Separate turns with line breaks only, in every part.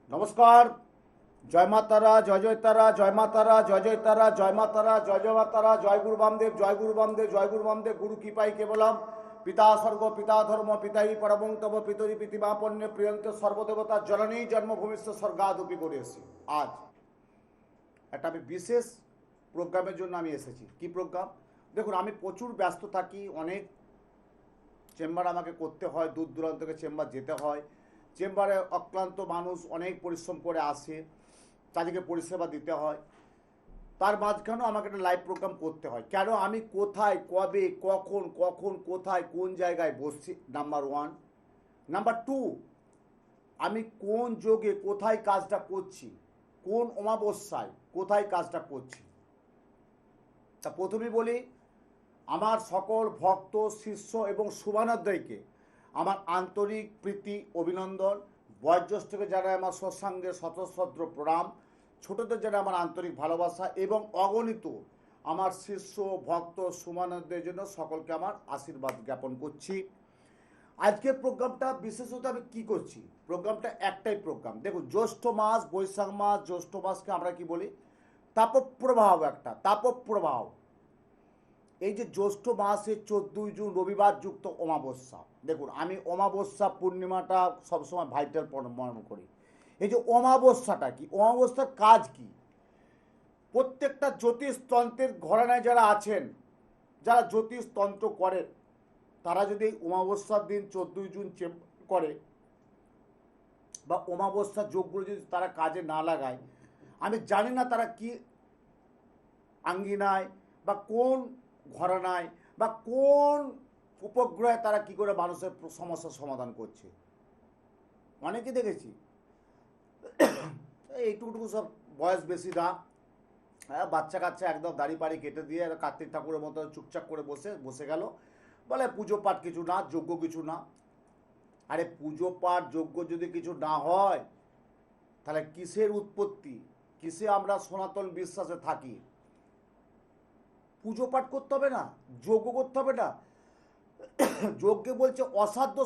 নমস্কার। জয় মা তারা, জয় জয় তারা, জয় মা তারা, জয় জয় তারা, জয় মা তারা, জয় জয় মা তারা, জয় গুরু বামদেব, জয় গুরু বামদেব, জয় গুরু বামদেব। গুরু কৃপাই কেবলম। পিতা স্বর্গ, পিতা ধর্ম, পিতাই পরমং তব পিতরি প্রীতিমাপন্যে প্রিয়ন্ত সর্বদেবতা জননী জন্মভূমিষ্ঠ স্বর্গাদপি করে এসেছি। আজ একটা আমি বিশেষ প্রোগ্রামের জন্য আমি এসেছি। কি প্রোগ্রাম? দেখুন, আমি প্রচুর ব্যস্ত থাকি, অনেক চেম্বার আমাকে করতে হয়, দূর দূরান্ত থেকে চেম্বার যেতে হয়। চেম্বারে অক্লান্ত মানুষ অনেক পরিশ্রম করে আসে, তাদেরকে পরিষেবা দিতে হয়। তার মাঝখানেও আমাকে একটা লাইভ প্রোগ্রাম করতে হয়। কেন? আমি কোথায়, কবে, কখন কখন কোথায় কোন জায়গায় বসছি, নাম্বার ওয়ান। নাম্বার টু, আমি কোন যোগে কোথায় কাজটা করছি, কোন অমাবস্যায় কোথায় কাজটা করছি। তা প্রথমেই বলি, আমার সকল ভক্ত, শিষ্য এবং শুভানুধ্যায়ীকে আমার আন্তরিক প্রীতি, অভিনন্দন। বয়োজ্যেষ্ঠকে যারা আমার সৎসাঙ্গে শতসহস্র প্রণাম, ছোটদের যারা আমার আন্তরিক ভালোবাসা এবং অগণিত আমার শিষ্য, ভক্ত, শুভানুধ্যায়ীর জন্য সকলকে আমার আশীর্বাদ জ্ঞাপন করছি। আজকের প্রোগ্রামটা বিশেষত আমি কী করছি, প্রোগ্রামটা একটাই প্রোগ্রাম। দেখুন, জ্যৈষ্ঠ মাস, বৈশাখ মাস, জ্যৈষ্ঠ মাসকে আমরা কি বলি? তাপপ্রবাহ। একটা তাপপ্রবাহ। এই যে জ্যৈষ্ঠ মাসে 14ই জুন রবিবার যুক্ত অমাবস্যা। দেখুন, আমি অমাবস্যা পূর্ণিমাটা সবসময় ভাইটাল মনে করি। এই যে অমাবস্যাটা কি, অমাবস্যার কাজ কি? প্রত্যেকটা জ্যোতিষতন্ত্রের ঘরানায় যারা আছেন, যারা জ্যোতিষতন্ত্র করেন, তারা যদি অমাবস্যার দিন 14ই জুন করে বা অমাবস্যার যোগগুলো যদি তারা কাজে না লাগায়, আমি জানি না তারা কি আঙ্গিনায় বা কোন ঘরানায় বা কোন উপগ্রহে তারা কি করে মানুষের সমস্যার সমাধান করছে। অনেকে দেখেছি এইটুকুটুকু সব বয়স বেশি না, হ্যাঁ, বাচ্চা কাচ্চা একদম দাড়ি পাড়ি কেটে দিয়ে কার্তিক ঠাকুরের মতো চুপচাপ করে বসে গেল, বলে পুজো পাঠ কিছু না, যজ্ঞ কিছু না। আরে পুজো পাঠ যজ্ঞ যদি কিছু না হয়, তাহলে কিসের উৎপত্তি? কিসে আমরা সনাতন বিশ্বাসে থাকি? পুজো পাঠ করতে হবে না, যজ্ঞ করতে হবে না। যজ্ঞে বলছে অসাধ্য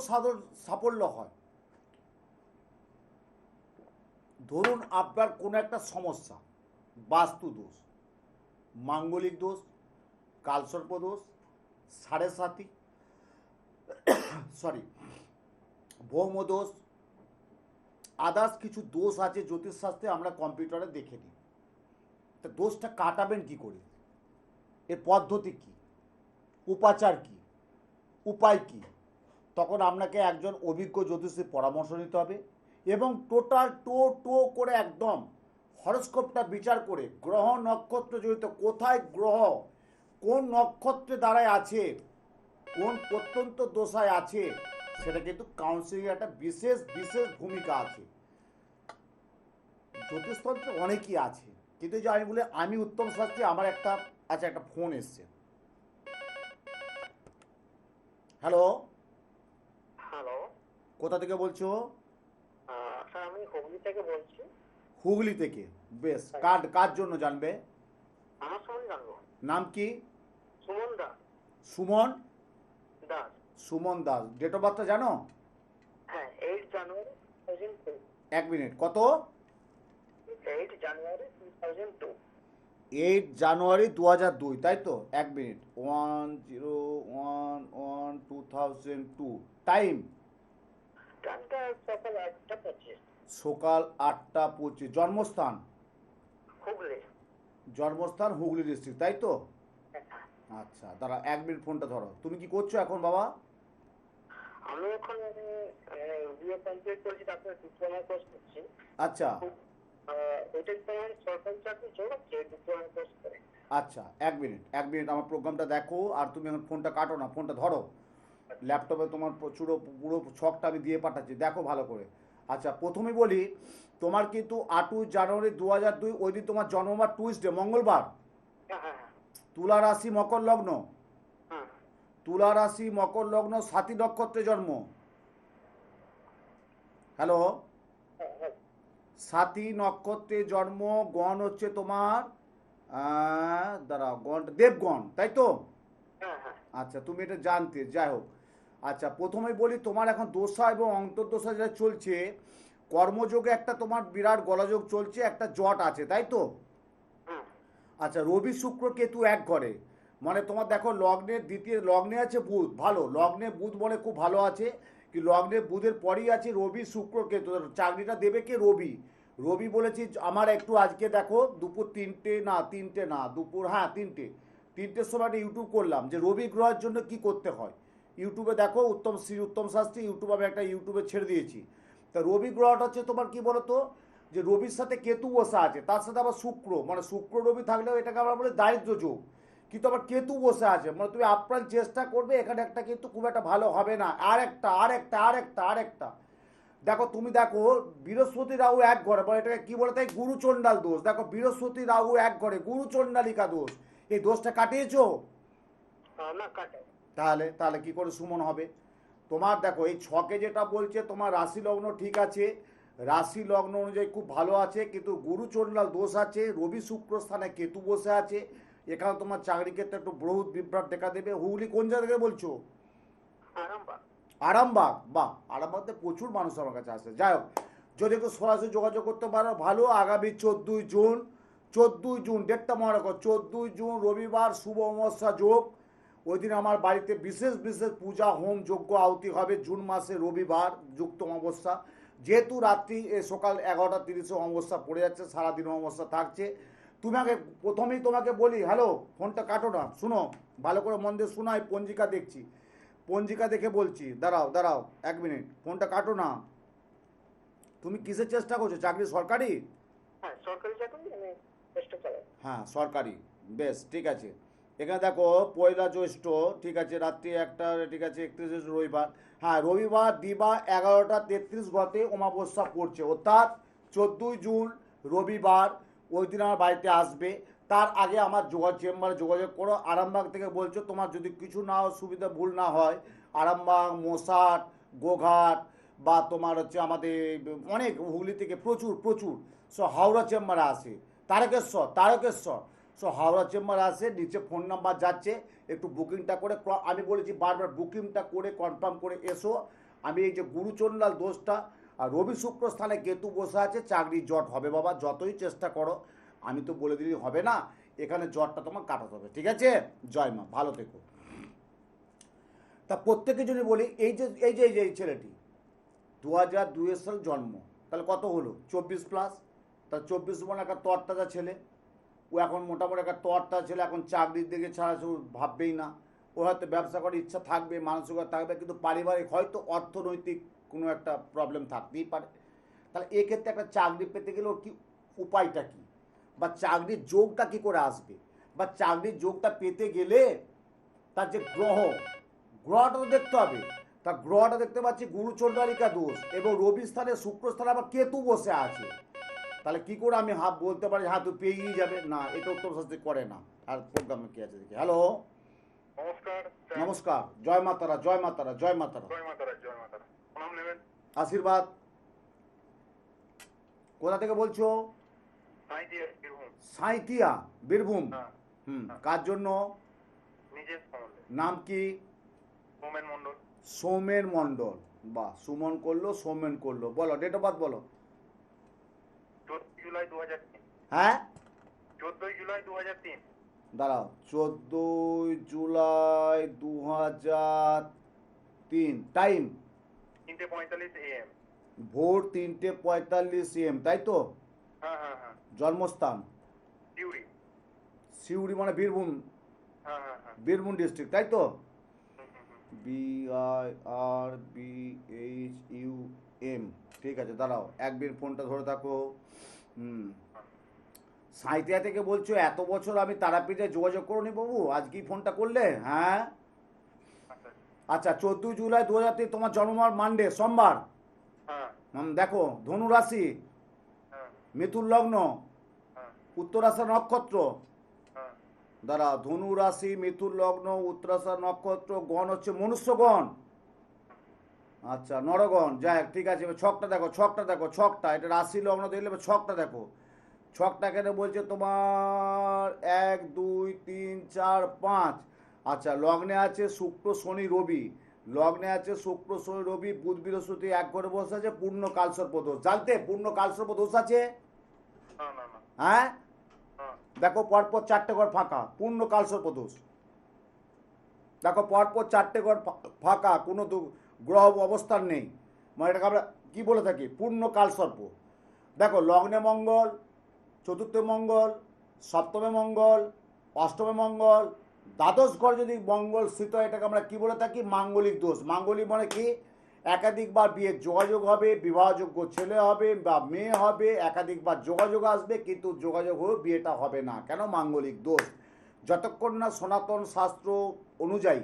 সাফল্য হয়। ধরুন আপনার কোনো একটা সমস্যা, বাস্তু দোষ, মাঙ্গলিক দোষ, কালসর্প দোষ, সাড়ে সাতি, ভৌম দোষ, আদার্স কিছু দোষ আছে জ্যোতিষশাস্ত্রে, আমরা কম্পিউটারে দেখে নিই। তা দোষটা কাটাবেন কি করে? এর পদ্ধতি কি, উপাচার কি, উপায় কি? তখন আপনাকে একজন অভিজ্ঞ জ্যোতিষীর পরামর্শ নিতে হবে এবং টোটাল টো করে একদম হরস্কোপটা বিচার করে গ্রহ নক্ষত্র জড়িত, কোথায় গ্রহ কোন নক্ষত্রে দ্বারায় আছে, কোন প্রত্যন্ত দশায় আছে, সেটা কিন্তু কাউন্সিলিং একটা বিশেষ বিশেষ ভূমিকা আছে। জ্যোতিষতন্ত্রে অনেকই আছে, কিন্তু যে আমি বলে আমি উত্তম শাস্ত্রী, আমার একটা আচ্ছা একটা ফোন এসছে। Hello,
hello.
কোথা থেকে বলছো?
স্যার, আমি হুগলি থেকে বলছি।
হুগলি থেকে? বেশ, কার জন্য জানবে?
আমার সম্বন্ধে জানবো।
নাম কি?
সুমন দাস।
সুমন
দাস।
সুমন দাস। ডেট অফ বার্থটা জানো?
হ্যাঁ, 8 জানুয়ারি 2002।
এক মিনিট, কত?
8 জানুয়ারি 2002।
8 জানুয়ারি 2002, তাই তো? এক মিনিট, 1011/2002। টাইম?
টাইমটা সকাল 8টা 25।
সকাল 8টা 25। জন্মস্থান?
হুগলি।
জন্মস্থান হুগলি ডিস্ট্রিক্ট, তাই তো?
হ্যাঁ।
আচ্ছা, দাঁড়া, এক মিনিট ফোনটা ধরো। তুমি কি করছো এখন বাবা?
আমি এখন বিএ কমপ্লিট করেছি, তারপরে ডিপ্লোমা কোর্স করছি।
আচ্ছা
ওইটার পর সরকারি চাকরি চলছে ডিপ্লোমা কোর্স করে।
আচ্ছা, এক মিনিট এক মিনিট, আমার প্রোগ্রামটা দেখো। আর তুমি এখন ফোনটা কাটো না, ফোনটা ধরো। ল্যাপটপে তোমার পুরো পুরো ছকটা আমি দিয়ে পাঠাচ্ছি, দেখো ভালো করে। আচ্ছা, প্রথমে বলি, তোমার কিন্তু 8 জানুয়ারি 2002, ওই দিন তোমার জন্মবার টুইসডে, মঙ্গলবার।
হ্যাঁ হ্যাঁ হ্যাঁ।
তুলা রাশি মকর লগ্ন।
হ্যাঁ
তুলা রাশি মকর লগ্ন, সাথী নক্ষত্রে জন্ম। হ্যালো,
হ্যাঁ হ্যাঁ।
সাথী নক্ষত্রে জন্ম। গণ হচ্ছে তোমার দাঁড়াও, গণটা দেবগণ, তাই তো?
হ্যাঁ হ্যাঁ।
আচ্ছা, তুমি এটা জানতে, যাই হোক। আচ্ছা, প্রথমে বলি, তোমার এখন দোসা এবং অন্তর্দশা যেটা চলছে, কর্মযোগে একটা তোমার বিরাট গলাযোগ চলছে, একটা জট আছে, তাই তো?
হুম।
আচ্ছা, রবি শুক্র কেতু এক ঘরে, মানে তোমার দেখো লগ্নের দ্বিতীয় লগ্নে আছে বুধ, ভালো লগ্নে বুধ বলে খুব ভালো আছে, কি লগ্নে বুধের পরেই আছে রবি শুক্র কেতু। চাকরিটা দেবে কে? রবি। রবি বলেছি আমার একটু আজকে দেখো দুপুর তিনটে না দুপুর, হ্যাঁ তিনটের সময় একটা ইউটিউব করলাম যে রবি গ্রহের জন্য কি করতে হয়। ইউটিউবে দেখো উত্তম শাস্ত্রী ইউটিউবে আমি একটা ইউটিউবে ছেড়ে দিয়েছি। তা রবি গ্রহটা হচ্ছে তোমার কি বলতো, যে রবির সাথে কেতু বসা আছে, তার সাথে আবার শুক্র, মানে শুক্র রবি থাকলেও এটাকে আমরা বলি দারিদ্র যোগ। কিন্তু আবার কেতু বসে আছে, মানে তুমি আপ্রাণ চেষ্টা করবে, এখানে একটা কিন্তু খুব একটা ভালো হবে না। আরেকটা দেখো, তুমি দেখো বৃহস্পতি রাহু এক ঘরে, মানে এটাকে কি বলে তাই গুরুচণ্ডাল দোষ। দেখো বৃহস্পতি রাহু এক ঘরে, গুরুচণ্ডালিকা দোষ, এই দোষটা কাটিয়েছো?
না কাটাই।
তাহলে তাহলে কি করে সুমন হবে? তোমার দেখো এই ছকে যেটা বলছে তোমার রাশি লগ্ন ঠিক আছে, রাশি লগ্ন অনুযায়ী খুব ভালো আছে, কিন্তু গুরুচণ্ডাল দোষ আছে, রবি শুক্র স্থানে কেতু বসে আছে, এখানে তোমার চাকরি ক্ষেত্রে একটু বহুত বিভ্রাট দেখা দেবে। হুগলি কোন জায়গা থেকে বলছো?
আরামবাগ।
আরামবাগ, বাহ, আরামবাগতে প্রচুর মানুষ আমার কাছে আসে। যাই হোক, যদি একটু সরাসরি যোগাযোগ করতে পারো ভালো। আগামী 14ই জুন ডেটটা মনে রাখো, 14ই জুন রবিবার শুভ অমাবস্যা যোগ। ওই দিন আমার বাড়িতে বিশেষ বিশেষ পূজা হোম যজ্ঞ আহুতি হবে, জুন মাসে রবিবার যুক্ত অমাবস্যা, যেহেতু রাত্রি সকাল 11:30 অমাবস্যা পড়ে যাচ্ছে, সারাদিন অমাবস্যা থাকছে। তোমাকে প্রথমেই তোমাকে বলি, হ্যালো ফোনটা কাটো না, শুনো ভালো করে মন দিয়ে শোনো, আমি পঞ্জিকা দেখছি, পঞ্জিকা দেখে বলছি, দাঁড়াও 1 মিনিট, ফোনটা কাটো না। তুমি কিসের চেষ্টা করছো? চাকরি সরকারি?
হ্যাঁ সরকারি চাকরি আমি চেষ্টা চালাই।
হ্যাঁ সরকারি, বেশ ঠিক আছে। এখানে দেখো 1লা জ্যৈষ্ঠ ঠিক আছে, রাত্রি 1টা ঠিক আছে, 31 রবিবার, হ্যাঁ রবিবার দিবা 11:33 গতে অমাবস্যা পড়ছে, অর্থাৎ 14ই জুন রবিবার ওই দিন আমার বাড়িতে আসবে। তার আগে আমার চেম্বারে যোগাযোগ করো। আরামবাগ থেকে বলছো, তোমার যদি কিছু না সুবিধা ভুল না হয়, আরামবাগ, মশাট, গোঘাট বা তোমার হচ্ছে আমাদের অনেক হুগলি থেকে প্রচুর সো হাওড়া চেম্বারে আসে, তারকেশ্বর সো হাওড়া চেম্বার আসে, নিচে ফোন নাম্বার যাচ্ছে, একটু বুকিংটা করে, আমি বলেছি বারবার বুকিংটা করে কনফার্ম করে এসো। আমি এই যে গুরুচণ্ডাল দোষটা আর রবি শুক্র স্থানে কেতু বসে আছে, চাকরি জট হবে বাবা, যতই চেষ্টা করো, আমি তো বলে দিলেই হবে না, এখানে জটটা তোমার কাটাতে হবে, ঠিক আছে? জয় মা, ভালো থেকো। তা প্রত্যেকের জন্য বলি, এই ছেলেটি 2002 সাল জন্ম, তাহলে কত হলো 24+, তাহলে 24 মানে একটা তরতাজা ছেলে, ও এখন মোটামুটি একটা তরতাজা ছেলে, এখন চাকরির দিকে ছাড়া সে ভাববেই না। ও হয়তো ব্যবসা করার ইচ্ছা থাকবে, মানসিকতা থাকবে, কিন্তু পারিবারিক হয়তো অর্থনৈতিক কোনো একটা প্রবলেম থাকতেই পারে। তাহলে এক্ষেত্রে একটা চাকরি পেতে গেলে ওর কি উপায়টা কি, বা চাকরির যোগটা কি করে আসবে, বা চাকরির যোগটা পেতে গেলে তার যে গ্রহটা তো দেখতে হবে। তা গ্রহটা দেখতে পাচ্ছি গুরুচণ্ডালিকা দোষ, এবং রবি স্থানে শুক্র স্থানে আবার কেতু বসে আছে। তাহলে কি করে আমি বলতে পারি হ্যাঁ তুই পেয়েই যাবে? না, এটা উত্তম শাস্ত্রী করে না। আর প্রোগ্রামে কি আছে দেখি। হ্যালো,
নমস্কার।
নমস্কার, জয় মাতারা, জয় মাতারা, জয় মাতারা,
জয় মাতারা, জয় মাতারা। প্রণাম নেবেন।
আশীর্বাদ। কোথা থেকে বলছো?
সাঁইতিয়া, বীরভূম।
সাঁইতিয়া, বীরভূম।
হ্যাঁ।
কার জন্য?
নিজের সম্বন্ধে।
নাম কি?
সোমেন মন্ডল।
সৌমেন মণ্ডল, বাহ, সুমন করলো, সৌমেন করলো, বলো ডেট অফ বার্থ বলো।
14 জুলাই 2003।
হ্যাঁ
14 জুলাই 2003।
দাঁড়াও, 14 জুলাই 2003, টাইম
3:45 AM।
ভোর 3:45 AM, তাই তো?
হ্যাঁ।
জন্মস্থান
ডিউরি।
সিউড়ি, মানে বীরভূম,
হ্যাঁ।
বীরভূম ডিস্ট্রিক্ট, তাই তো? BIRBHUM, ঠিক আছে, দাঁড়াও 1 মিনিট ফোনটা ধরে থাকো। সাঁইতিয়া থেকে বলছো, এত বছর আমি তারাপীঠে যোগাযোগ করোনি বাবু, আজকেই ফোনটা করলে? হ্যাঁ আচ্ছা, 14 জুলাই 2003 তোমার জন্মবার মানডে, সোমবার।
হ্যাঁ।
দেখো ধনু রাশি,
হ্যাঁ।
মিথুন লগ্ন,
হ্যাঁ।
উত্তরাষাঢ় নক্ষত্র।
হ্যাঁ।
দাঁড়া, ধনু রাশি, মিথুন লগ্ন, উত্তরাষাঢ় নক্ষত্র, গণ হচ্ছে মনুষ্যগণ, আচ্ছা নরগণ, যাই হোক ঠিক আছে। এবার ছকটা দেখো, এটা রাশি লগ্ন দেখলে এবার ছকটা দেখো। ছকটা কেন বলছে তোমার 1 2 3 4 5, আচ্ছা লগ্নে আছে শুক্র শনি রবি, লগ্নে আছে শুক্র শনি রবি বুধ বৃহস্পতি এক ঘরে বসে আছে, পূর্ণ কালসর্প দোষ। জানতে পূর্ণ কালসর্প দোষ আছে?
না না না
হ্যাঁ,
না।
দেখো পরপর 4টে ঘর ফাঁকা, পূর্ণ কালসর্প দোষ। দেখো পরপর 4টে ঘর ফাঁকা, কোনো গ্রহ অবস্থান নেই, মানে এটাকে আমরা কী বলে থাকি? পূর্ণ কালসর্প। দেখো লগ্নে মঙ্গল, চতুর্থে মঙ্গল, সপ্তমে মঙ্গল, অষ্টমে মঙ্গল, দ্বাদশ ঘর যদি মঙ্গল স্থিত হয় এটাকে আমরা কী বলে থাকি? মাঙ্গলিক দোষ। মাঙ্গলিক মানে কি? একাধিকবার বিয়ের যোগাযোগ হবে, বিবাহযোগ্য ছেলে হবে বা মেয়ে হবে, একাধিকবার যোগাযোগ আসবে, কিন্তু যোগাযোগ হয়েও বিয়েটা হবে না। কেন? মাঙ্গলিক দোষ। যতক্ষণ না সনাতন শাস্ত্র অনুযায়ী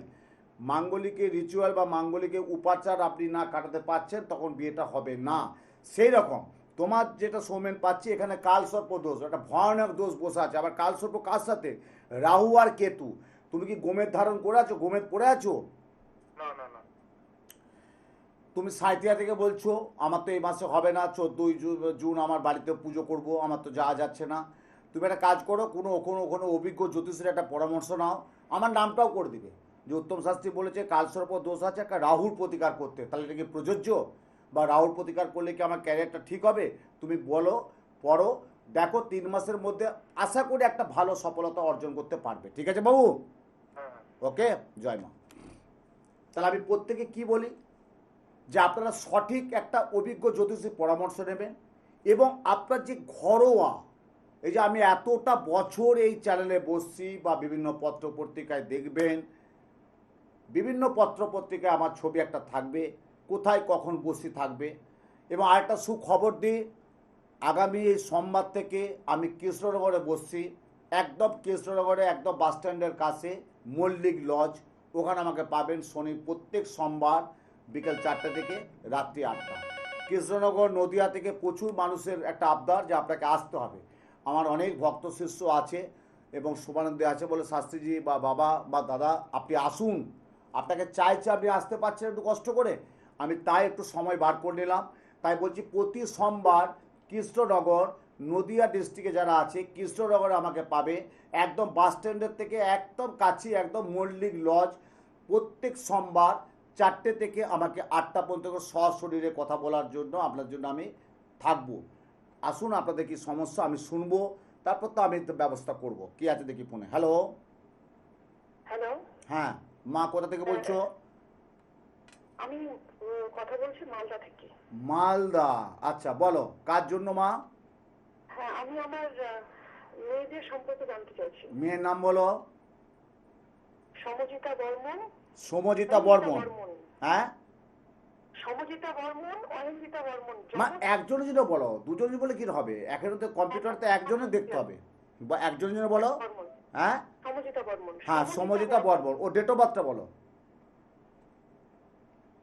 মাঙ্গলিকের রিচুয়াল বা মাঙ্গলিকের উপাচার আপনি না কাটাতে পারছেন তখন বিয়েটা হবে না। সেই রকম তোমার যেটা সৌমেন পাচ্ছি এখানে কালসর্প দোষ, একটা ভয়ানক দোষ বসে আছে। আবার কালসর্প কার সাথে? রাহু আর কেতু। তুমি কি গোমেদ ধারণ করে আছো? গোমেদ পরে আছো?
না না না।
তুমি সাঁইতিয়া থেকে বলছো আমার তো এই মাসে হবে না, 14ই জুন আমার বাড়িতে পুজো করব, আমার তো যাওয়া যাচ্ছে না। তুমি একটা কাজ করো, কোনো অভিজ্ঞ জ্যোতিষের একটা পরামর্শ নাও, আমার নামটাও করে দিবে যে উত্তম শাস্ত্রী বলেছে কালসর্প দোষ আছে, একটা রাহুর প্রতিকার করতে। তাহলে এটা কি প্রযোজ্য? বা রাহুর প্রতিকার করলে কি আমার ক্যারিয়ারটা ঠিক হবে? তুমি বলো, পড়ো, দেখো 3 মাসের মধ্যে আশা করি একটা ভালো সফলতা অর্জন করতে পারবে। ঠিক আছে বাবু?
হ্যাঁ
ওকে, জয় মা। তাহলে আমি প্রত্যেকে কি বলি যে আপনারা সঠিক একটা অভিজ্ঞ জ্যোতিষীর পরামর্শ নেবেন, এবং আপনার যে ঘরোয়া, এই যে আমি এতটা বছর এই চ্যানেলে বসছি বা বিভিন্ন পত্র পত্রিকায় দেখবেন, বিভিন্ন পত্র পত্রিকায় আমার ছবি একটা থাকবে, কোথায় কখন বসি থাকবে। এবং আরেকটা সুখবর দিই, আগামী এই সোমবার থেকে আমি কৃষ্ণনগরে বসছি, একদম কৃষ্ণনগরে একদম বাস স্ট্যান্ডের কাছে মল্লিক লজ, ওখানে আমাকে পাবেন শনি প্রত্যেক সোমবার বিকেল 4টে থেকে রাত্রি 8টা। কৃষ্ণনগর নদিয়া থেকে প্রচুর মানুষের একটা আবদার যে আপনাকে আসতে হবে। আমার অনেক ভক্ত শিষ্য আছে এবং শুভানন্দে আছে, বলে শাস্ত্রীজি বা বাবা বা দাদা আপনি আসুন, আপনাকে চাইছে, আপনি আসতে পারছেন একটু কষ্ট করে, আমি তাই একটু সময় বার করে নিলাম। তাই বলছি প্রতি সোমবার কৃষ্ণনগর নদিয়া ডিস্ট্রিক্টে যারা আছে কৃষ্ণনগরে আমাকে পাবে, একদম বাস স্ট্যান্ডের থেকে একদম কাছে, একদম মল্লিক লজ। প্রত্যেক সোমবার 4টে থেকে আমাকে 8টা পর্যন্ত সশরীরে কথা বলার জন্য আপনার জন্য আমি থাকবো। আসুন, আপনাদের কি সমস্যা আমি শুনবো, তারপর তো আমি তো ব্যবস্থা করব। কি আছে দেখি ফোনে। হ্যালো।
হ্যালো।
হ্যাঁ মা, কোথা থেকে বলছো?
আমি কথা বলছি মালদা থেকে।
মালদা, আচ্ছা বলো কার জন্য মা?
হ্যাঁ, আমি আমার মেয়েদের সম্পর্কে জানতে চাইছি।
মেয়ের নাম বলো।
সমজিতা বর্মন।
সমজিতা বর্মন। হ্যাঁ
সমজিতা বর্মন, অহিন্দিতা বর্মন।
মা একজনের জন্য বলো, দুজনের বলে কি হবে? এখানে তো কম্পিউটার তো একজনের দেখতে হবে, বা একজনের জন্য বলো। হ্যাঁ
সমজিতা বর্মন।
হ্যাঁ সমজিতা বর্মন। ও ডেট অফ বার্থটা বলো।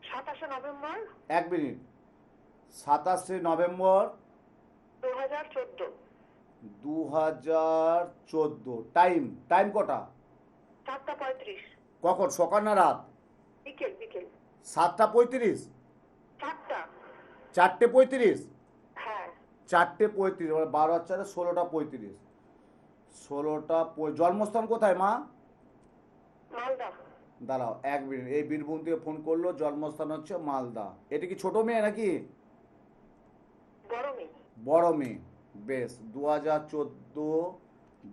27শে নভেম্বর।
1 মিনিট। 27শে নভেম্বর
2014।
2014। টাইম কটা?
4:35।
কখন, সকাল না রাত?
বিকেল বিকেল।
7:35?
4টা।
4:35?
হ্যাঁ।
4:35 মানে 12 4 16:35। 16টা। জন্মস্থান কোথায় মা?
মালদা।
দাঁড়াও 1 মিনিট, এই বীরভূম থেকে ফোন করলো, জন্মস্থান হচ্ছে মালদা। এটা কি ছোট মেয়ে নাকি
বড় মেয়ে?
বড় মেয়ে। বেশ, 2014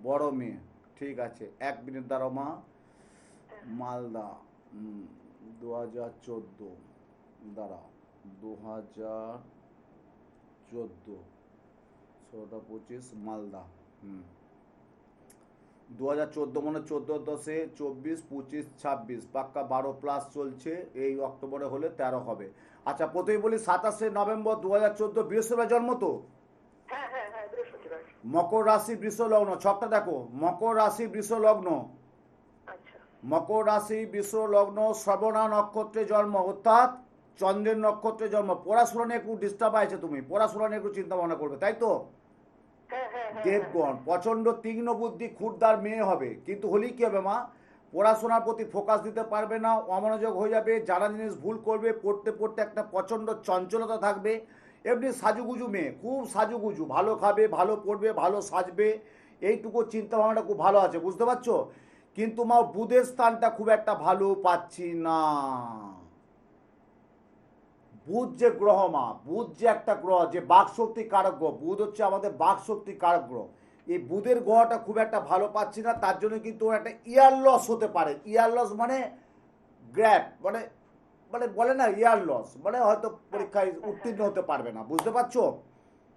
বড় মেয়ে। ঠিক আছে 1 মিনিট দাঁড়াও মা। মালদা 2014, দাঁড়াও 2014 16:25 মালদা। 2014 মানে 14 10 24 25 26 পাক্কা 12+ চলছে, এই অক্টোবরে হলে 13 হবে। আচ্ছা প্রথমেই বলি 27শে নভেম্বর 2014 বৃহস্পতিবার জন্ম তো?
হ্যাঁ হ্যাঁ হ্যাঁ, বৃহস্পতিবার।
মকর রাশি বৃষ লগ্ন, ছকটা দেখো, মকর রাশি বৃষ লগ্ন।
আচ্ছা।
মকর রাশি বৃষ লগ্ন, শ্রবণা নক্ষত্রে জন্ম, অর্থাৎ চন্দ্রের নক্ষত্রে জন্ম। পড়াশোনা নিয়ে একটু ডিস্টার্ব আছে, তুমি পড়াশোনা নিয়ে একটু চিন্তা ভাবনা করবে, তাই তো?
হ্যাঁ হ্যাঁ হ্যাঁ।
দেবগণ প্রচণ্ড তীক্ষ্ণ বুদ্ধি, ক্ষুদ্দার মেয়ে হবে, কিন্তু হলেই কী হবে মা? পড়াশোনার প্রতি ফোকাস দিতে পারবে না, অমনোযোগ হয়ে যাবে, জানা জিনিস ভুল করবে, পড়তে পড়তে একটা প্রচণ্ড চঞ্চলতা থাকবে। এমনি সাজুগুজু মেয়ে, খুব সাজুগুজু, ভালো খাবে, ভালো পড়বে, ভালো সাজবে, এইটুকু চিন্তা ভাবনাটা খুব ভালো আছে, বুঝতে পারছো? কিন্তু মা বুধের স্থানটা খুব একটা ভালো পাচ্ছি না। বুধ যে গ্রহ মা, বুধ যে একটা গ্রহ, যে বাকশক্তি কারক গ্রহ, বুধ হচ্ছে আমাদের বাকশক্তি কারক গ্রহ। এই বুধের গ্রহটা খুব একটা ভালো পাচ্ছি না, তার জন্য কিন্তু ওর একটা ইয়ার লস হতে পারে। ইয়ার লস মানে গ্র্যাপ, মানে মানে বলে না ইয়ার লস, মানে হয়তো পরীক্ষায় উত্তীর্ণ হতে পারবে না, বুঝতে পারছো?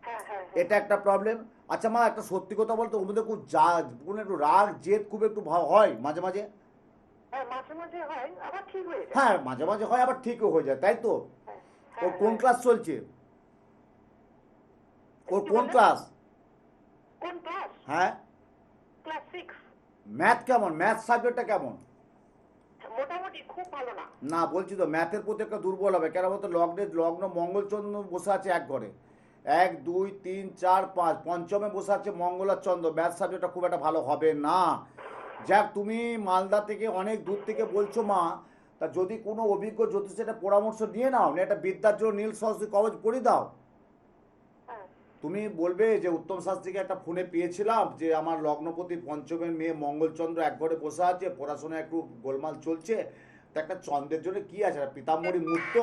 হ্যাঁ হ্যাঁ হ্যাঁ।
এটা একটা প্রবলেম। আচ্ছা মা, একটা সত্যি কথা বলতো, ওর মধ্যে খুব কোনো একটু রাগ জেদ খুব একটু হয় মাঝে মাঝে।
হ্যাঁ মাঝে মাঝে হয়, আবার ঠিক হয়ে যায়।
হ্যাঁ মাঝে মাঝে হয়, আবার ঠিকও হয়ে যায়, তাই তো?
হ্যাঁ
ওর
হ্যাঁ
কোন
হ্যাঁ।
ক্লাস চলছে? ওর
কি
কোন
বলে?
ক্লাস?
কোন ক্লাস?
হ্যাঁ।
ক্লাস 6।
ম্যাথ কেমন? ম্যাথ সাবজেক্টটা কেমন?
মোটামুটি, খুব ভালো না।
না বলছি তো, ম্যাথের প্রতি একটা দুর্বল হবে, কেন বলতো? লগ্ন মঙ্গলচন্দ্র বসে আছে এক ঘরে, 1 2 3 4 5, পঞ্চমে বসে আছে মঙ্গল আর চন্দ্র, ম্যাথ সাবজেক্টটা খুব একটা ভালো হবে না। যাক, তুমি মালদা থেকে অনেক দূর থেকে বলছো মা, তা যদি কোনো অভিজ্ঞ জ্যোতিষের একটা পরামর্শ নিয়ে নাও, না একটা বিদ্যার জন্য নীল সহস্রী কবচ পড়ে দাও।
হ্যাঁ
তুমি বলবে যে উত্তম শাস্ত্রীকে একটা ফোনে পেয়েছিলাম, যে আমার লগ্নপতি পঞ্চমের মেয়ে মঙ্গলচন্দ্র এক ঘরে বসে আছে, পড়াশোনা একটু গোলমাল চলছে, তা একটা চন্দ্রের জন্য কি আছে, একটা পিতাম্বরী মূর্ত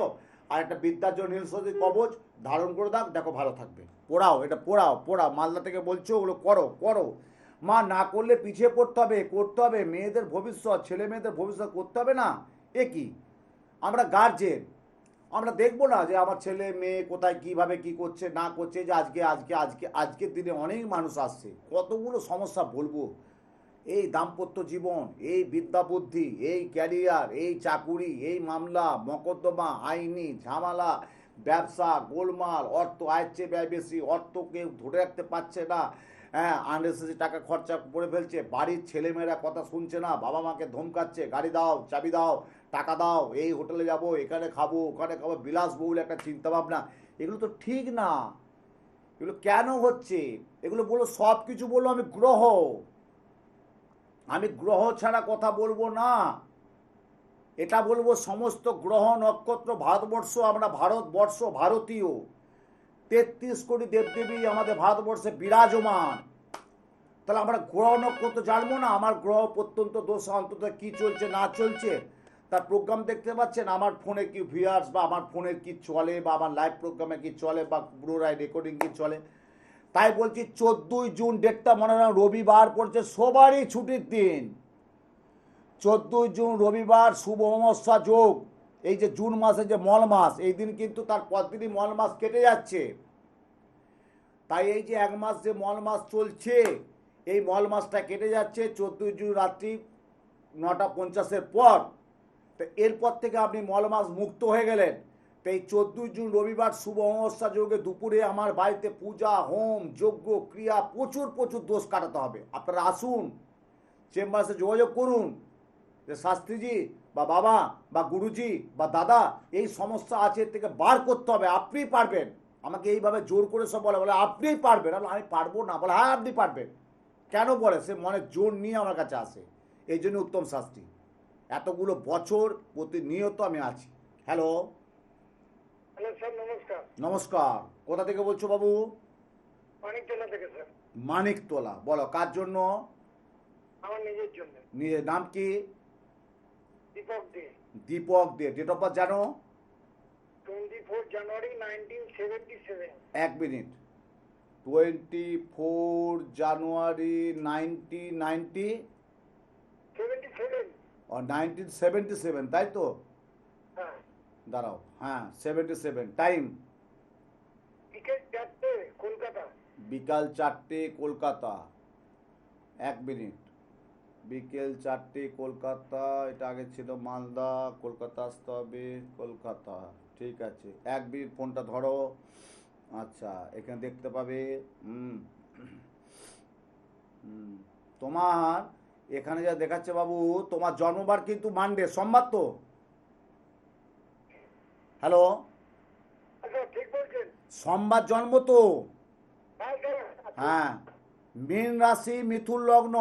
আর একটা বিদ্যার জন্য নীল সহস্রী কবচ ধারণ করে দাও, দেখো ভালো থাকবে। পড়াও, এটা পড়াও পড়াও, মালদা থেকে বলছো, ওগুলো করো করো মা। না করলে পিছিয়ে পড়তে হবে, করতে হবে, মেয়েদের ভবিষ্যৎ, ছেলে মেয়েদের ভবিষ্যৎ করতে হবে না। এ কি, আমরা গার্জেন, আমরা দেখবো না যে আমার ছেলে মেয়ে কোথায় কিভাবে কি করছে না করছে? যে আজকের দিনে অনেক মানুষ আসছে, কতগুলো সমস্যা বলবো, এই দাম্পত্য জীবন, এই বিদ্যা বুদ্ধি, এই ক্যারিয়ার, এই চাকুরি, এই মামলা মকদ্দমা, আইনি ঝামেলা, ব্যবসা গোলমাল, অর্থ আয়ের চেয়ে ব্যয় বেশি, অর্থ কেউ ধরে রাখতে পারছে না, হ্যাঁ আননেসেসারি টাকা খরচা করে ফেলছে, বাড়ির ছেলেমেয়েরা কথা শুনছে না, বাবা মাকে ধমকাচ্ছে, গাড়ি দাও, চাবি দাও, টাকা দাও, এই হোটেলে যাব, এখানে খাবো, ওখানে খাবো, বিলাসবহুল একটা চিন্তাভাবনা। এগুলো তো ঠিক না। এগুলো কেন হচ্ছে? এগুলো বলো, সব কিছু বললো আমি গ্রহ ছাড়া কথা বলবো না। এটা বলবো সমস্ত গ্রহ নক্ষত্র, ভারতবর্ষ, আমরা ভারতবর্ষ, ভারতীয়, 33 কোটি দেবদেবী আমাদের ভারতবর্ষে বিরাজমান। তাহলে আমরা গ্রহ নক্ষত্র জানবো না? আমার গ্রহ প্রত্যন্ত দোষ অন্তত কি চলছে না চলছে তার প্রোগ্রাম দেখতে পাচ্ছেন, আমার ফোনে কি ভিউয়ার্স, বা আমার ফোনের কি চলে, বা আমার লাইভ প্রোগ্রামে কি চলে, বা পুনরায় রেকর্ডিং কি চলে। তাই বলছি 14ই জুন ডেটটা মনে রাখুন, রবিবার পড়ছে, সবারই ছুটির দিন। 14ই জুন রবিবার, শুভ অমাবস্যা যোগ। এই যে জুন মাসে যে মল মাস, এই দিন কিন্তু তার পরদিনই মল মাস কেটে যাচ্ছে। তাই এই যে এক মাস যে মল মাস চলছে, এই মল মাসটা কেটে যাচ্ছে 14ই জুন রাত্রি 9:50 পর। তো এরপর থেকে আপনি মল মাস মুক্ত হয়ে গেলেন। তো এই 14ই জুন রবিবার শুভ অমাবস্যা যোগে দুপুরে আমার বাড়িতে পূজা হোম যজ্ঞ ক্রিয়া, প্রচুর প্রচুর দোষ কাটাতে হবে। আপনারা আসুন, চেম্বারে যোগাযোগ করুন, যে শাস্ত্রীজি বা বাবা বা গুরুজি বা দাদা, এই সমস্যা আছে, এর থেকে বার করতে হবে, আপনিই পারবেন। আমাকে এইভাবে জোর করে সব বলে আপনিই পারবেন, আমি পারবো না, বলে হ্যাঁ আপনি পারবেন। কেন বলে? সে মনের জোর নিয়ে আমার কাছে আসে। এই জন্য উত্তম শাস্ত্রী এতগুলো বছর প্রতিনিয়ত আমি আছি। হ্যালো।
হ্যালো স্যার, নমস্কার।
নমস্কার, কোথা থেকে বলছো বাবু?
মানিকতলা থেকে স্যার।
মানিকতলা, বলো কার জন্য?
আমার নিজের জন্য।
নিজের নাম কি?
দীপক দে।
দীপক দে, ডেট অফ বার্থ জানো?
24 জানুয়ারি 1977।
এক মিনিট, 24 জানুয়ারি 1977, তাই তো?
হ্যাঁ।
দাঁড়াও, হ্যাঁ 77। টাইম?
বিকেল 4টে, কলকাতা।
বিকাল 4টে কলকাতা। এক মিনিট, বিকেল 4টে কলকাতা, এটা আগে ছিল মালদা, কলকাতা আসতে হবে, কলকাতা, ঠিক আছে। এক মিনিট, ফোনটা ধরো। আচ্ছা, এখানে দেখতে পাবে। তোমার এখানে যা দেখাচ্ছে বাবু, তোমার জন্মবার কিন্তু মানডে, সোমবার তো? হ্যালো,
আচ্ছা, ঠিক বলছেন।
সোমবার জন্ম তো?
হ্যাঁ স্যার।
হ্যাঁ, মীন রাশি মিথুন লগ্ন,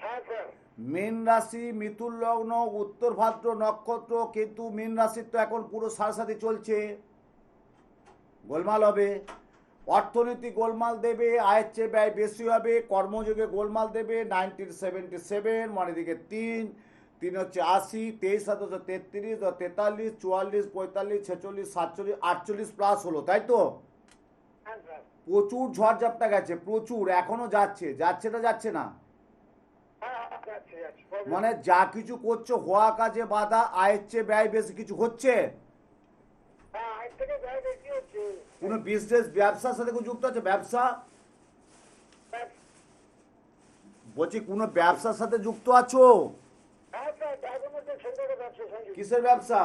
হ্যাঁ স্যার।
মীন রাশি মিথুন লগ্ন, উত্তর ভাদ্র নক্ষত্র, কিন্তু মীন রাশির তো এখন পুরো সাড়ে চলছে, গোলমাল হবে, অর্থনীতি গোলমাল দেবে, আয়ের চেয়ে ব্যয় বেশি হবে, কর্মযোগে গোলমাল দেবে। 1977 মানে দিকে 3, 3 হচ্ছে 80, 23 7 হচ্ছে 33, 43, 44, 45, 46, 47, 48 প্লাস হলো, তাই তো?
হ্যাঁ স্যার।
প্রচুর ঝড়ঝাপটা গেছে, প্রচুর, এখনো যাচ্ছে, যাচ্ছে না যাচ্ছে না?
হ্যাঁ হ্যাঁ, যাচ্ছে যাচ্ছে, problem
মানে
নেই।
যা কিছু করছো হওয়া কাজে বাধা, আয়ের চেয়ে ব্যয় বেশি কিছু হচ্ছে?
হ্যাঁ, আজ থেকে ব্যয় বেশি হচ্ছে।
কোনো বিজনেস ব্যবসার সাথে কোনো যুক্ত আছে? ব্যবসা
স্যার,
বলছি, কোনো ব্যবসার সাথে যুক্ত আছো?
হ্যাঁ স্যার, ডায়াগনস্টিক সেন্টারে ব্যবসা সঙ্গে।
কিসের ব্যবসা?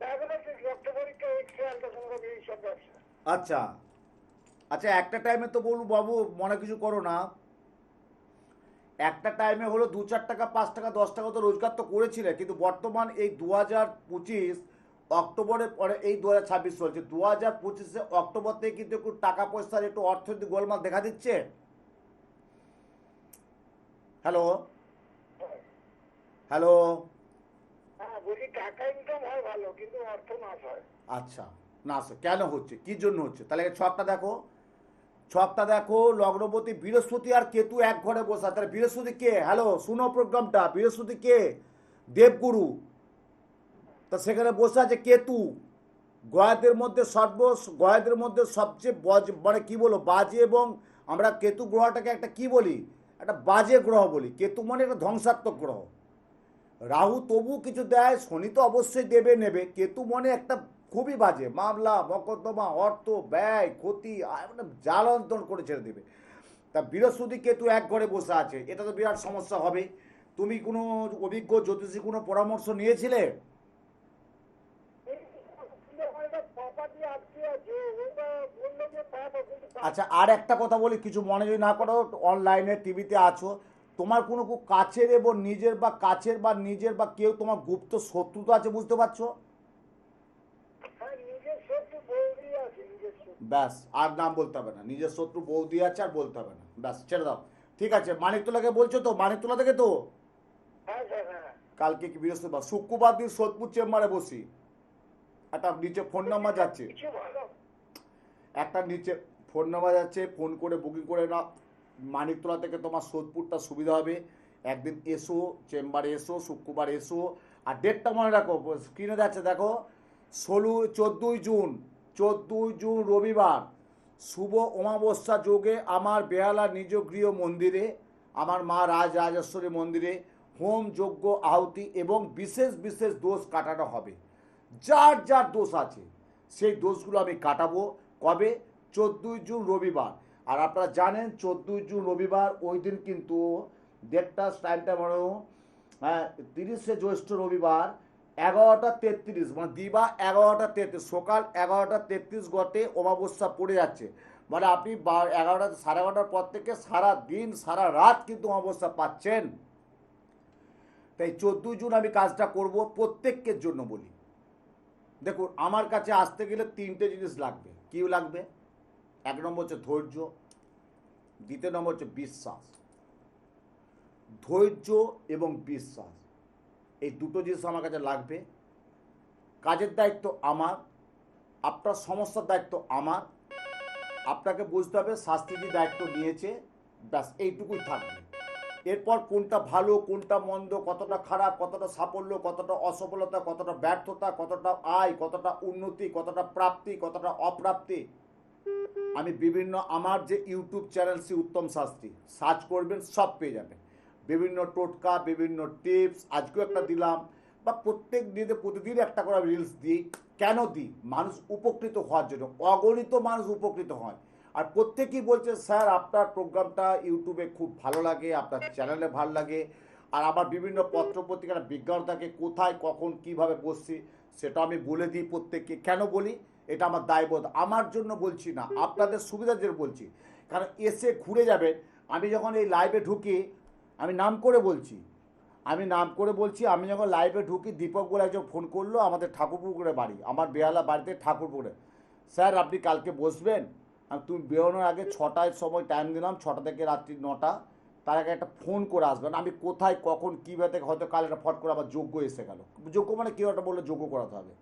ডায়াগনস্টিক রক্ত পরীক্ষা, এক্স-রে, আল্ট্রাসোনোগ্রাফি এইসব ব্যবসা।
আচ্ছা আচ্ছা, একটা টাইমে তো বলবো বাবু, মনে কিছু করো না, একটা টাইমে হলো 2-4 টাকা 5 টাকা 10 টাকা তো রোজগার তো করেছিলে, কিন্তু বর্তমান এই 2025 অক্টোবরের পরে, এই 2026 চলছে, 2025 অক্টোবর থেকে কিন্তু একটু টাকা পয়সার একটু অর্থনৈতিক গোলমাল দেখা দিচ্ছে। Hello hello.
হ্যাঁ, বলছি টাকা ইনকাম হয় ভালো, কিন্তু অর্থ নাশ হয়।
আচ্ছা, না স্যার, কেন হচ্ছে, কি জন্য হচ্ছে? তাহলে ছকটা দেখো, ছকটা দেখো, লগ্নপতি বৃহস্পতি আর কেতু এক ঘরে বসা, তাহলে বৃহস্পতি কে? হ্যালো, শুনো প্রোগ্রামটা, বৃহস্পতি কে? দেবগুরু। তা সেখানে বসে আছে কেতু, গয়াদের মধ্যে গয়াদের মধ্যে সবচেয়ে মানে কি বলো, বাজে, এবং আমরা কেতু গ্রহটাকে একটা কি বলি, একটা বাজে গ্রহ বলি। কেতু মানে একটা ধ্বংসাত্মক গ্রহ। রাহু তবু কিছু দেয়, শনি তো অবশ্যই দেবে নেবে, কেতু মনে একটা খুবই বাজে, মামলা মকদ্দমা, অর্থ ব্যয়, ক্ষতি, মানে জ্বালন্তন করে ছেড়ে দেবে। তা বৃহস্পতি কেতু এক ঘরে বসে আছে, এটা তো বিরাট সমস্যা হবে। তুমি কোনো অভিজ্ঞ জ্যোতিষী কোনো পরামর্শ নিয়েছিলে?
প্রপার্টি আটকে আছে, ওটা বললো যে পাবো, কিন্তু
আচ্ছা, আর একটা কথা বলি, কিছু মনে যদি না করো, অনলাইনে টিভিতে আছো, তোমার কোনো খুব কাছের এবং নিজের বা কেউ তোমার গুপ্ত শত্রু তো আছে, বুঝতে পারছো?
হ্যাঁ, নিজের শত্রু বৌদি আছে, নিজের শত্রু।
ব্যাস, আর নাম বলতে হবে না, নিজের শত্রু বৌদি আছে, আর বলতে হবে না, ব্যাস ছেড়ে দাও। ঠিক আছে, মানিকতলাকে বলছো তো? মানিকতলা থেকে তো?
হ্যাঁ স্যার, হ্যাঁ।
কালকে কি বৃহস্পতিবার, শুক্রবার দিন সোদপুর চেম্বারে বসি, একটা নিচে ফোন নাম্বার যাচ্ছে,
কিছু ভালো।
একটা নিচে ফোন নাম্বার যাচ্ছে, ফোন করে বুকিং করে না। মানিকতলা থেকে তোমার সোদপুরটা সুবিধা হবে। একদিন এসো, চেম্বারে এসো, শুক্রবার এসো। আর ডেটটা মনে রাখো, স্ক্রিনে যাচ্ছে দেখো, 14ই জুন রবিবার, শুভ অমাবস্যা যোগে আমার বেহালা নিজ গৃহ মন্দিরে, আমার মা রাজরাজেশ্বরী মন্দিরে হোম যজ্ঞ আহুতি এবং বিশেষ বিশেষ দোষ কাটানো হবে। যার যার দোষ আছে সেই দোষগুলো আমি কাটাবো। কবে? 14ই জুন রবিবার। আর আপনারা জানেন 14ই জুন রবিবার, ওই দিন কিন্তু ডেটটা টাইমটা বড়, হ্যাঁ, 30শে জ্যৈষ্ঠ রবিবার, 11টা 33, মানে দিবা 11টা 33, সকাল 11টা 33 গতে অমাবস্যা পড়ে যাচ্ছে। মানে আপনি 11টা সাড়ে 11টার পর থেকে সারা দিন সারা রাত কিন্তু অমাবস্যা পাচ্ছেন। তাই 14ই জুন আমি কাজটা করব, প্রত্যেকের জন্য বলি। দেখুন, আমার কাছে আসতে গেলে 3টে জিনিস লাগবে। কি লাগবে? 1 নম্বর হচ্ছে ধৈর্য, 2 নম্বর হচ্ছে বিশ্বাস। ধৈর্য এবং বিশ্বাস, এই দুটো জিনিস আমার কাছে লাগবে। কাজের দায়িত্ব আমার, আপনার সমস্যার দায়িত্ব আমার। আপনাকে বুঝতে হবে শাস্ত্রীজি দায়িত্ব নিয়েছে, ব্যাস এইটুকুই থাকবে। এরপর কোনটা ভালো, কোনটা মন্দ, কতটা খারাপ, কতটা সাফল্য, কতটা অসফলতা, কতটা ব্যর্থতা, কতটা আয়, কতটা উন্নতি, কতটা প্রাপ্তি, কতটা অপ্রাপ্তি, আমি বিভিন্ন আমার যে ইউটিউব চ্যানেল শ্রী উত্তম শাস্ত্রী, সার্চ করবেন, সব পেয়ে যাবেন। বিভিন্ন টোটকা, বিভিন্ন টিপস, আজকেও একটা দিলাম, বা প্রত্যেক দিনে প্রতিদিন একটা করে রিলস দিই। কেন দিই? মানুষ উপকৃত হওয়ার জন্য, অগণিত মানুষ উপকৃত হয়। আর প্রত্যেকেই বলছে স্যার আপনার প্রোগ্রামটা ইউটিউবে খুব ভালো লাগে, আপনার চ্যানেলে ভালো লাগে। আর আমার বিভিন্ন পত্র পত্রিকার বিজ্ঞাপন থাকে, কোথায় কখন কিভাবে বসছি সেটা আমি বলে দিই প্রত্যেককে। কেন বলি? এটা আমার দায়বোধ, আমার জন্য বলছি না, আপনাদের সুবিধার জন্য বলছি। কারণ এসে ঘুরে যাবেন। আমি যখন এই লাইভে ঢুকি, আমি নাম করে বলছি, আমি যখন লাইভে ঢুকি, দীপক বলে একজন ফোন করলো, আমাদের ঠাকুরপুকুরে বাড়ি, আমার বেহালা বাড়িতে ঠাকুরপুকুরে। স্যার আপনি কালকে বসবেন? তুমি বেরোনোর আগে 6টায় সময় টাইম দিলাম, 6টা থেকে রাত্রি 9টা, তার আগে একটা ফোন করে আসবেন। আমি কোথায় কখন কীভাবে, হয়তো কাল একটা ফট করে আবার যোগ্য এসে গেল, যোগ্য মানে কেউ একটা বললে যোগ্য করাতে হবে,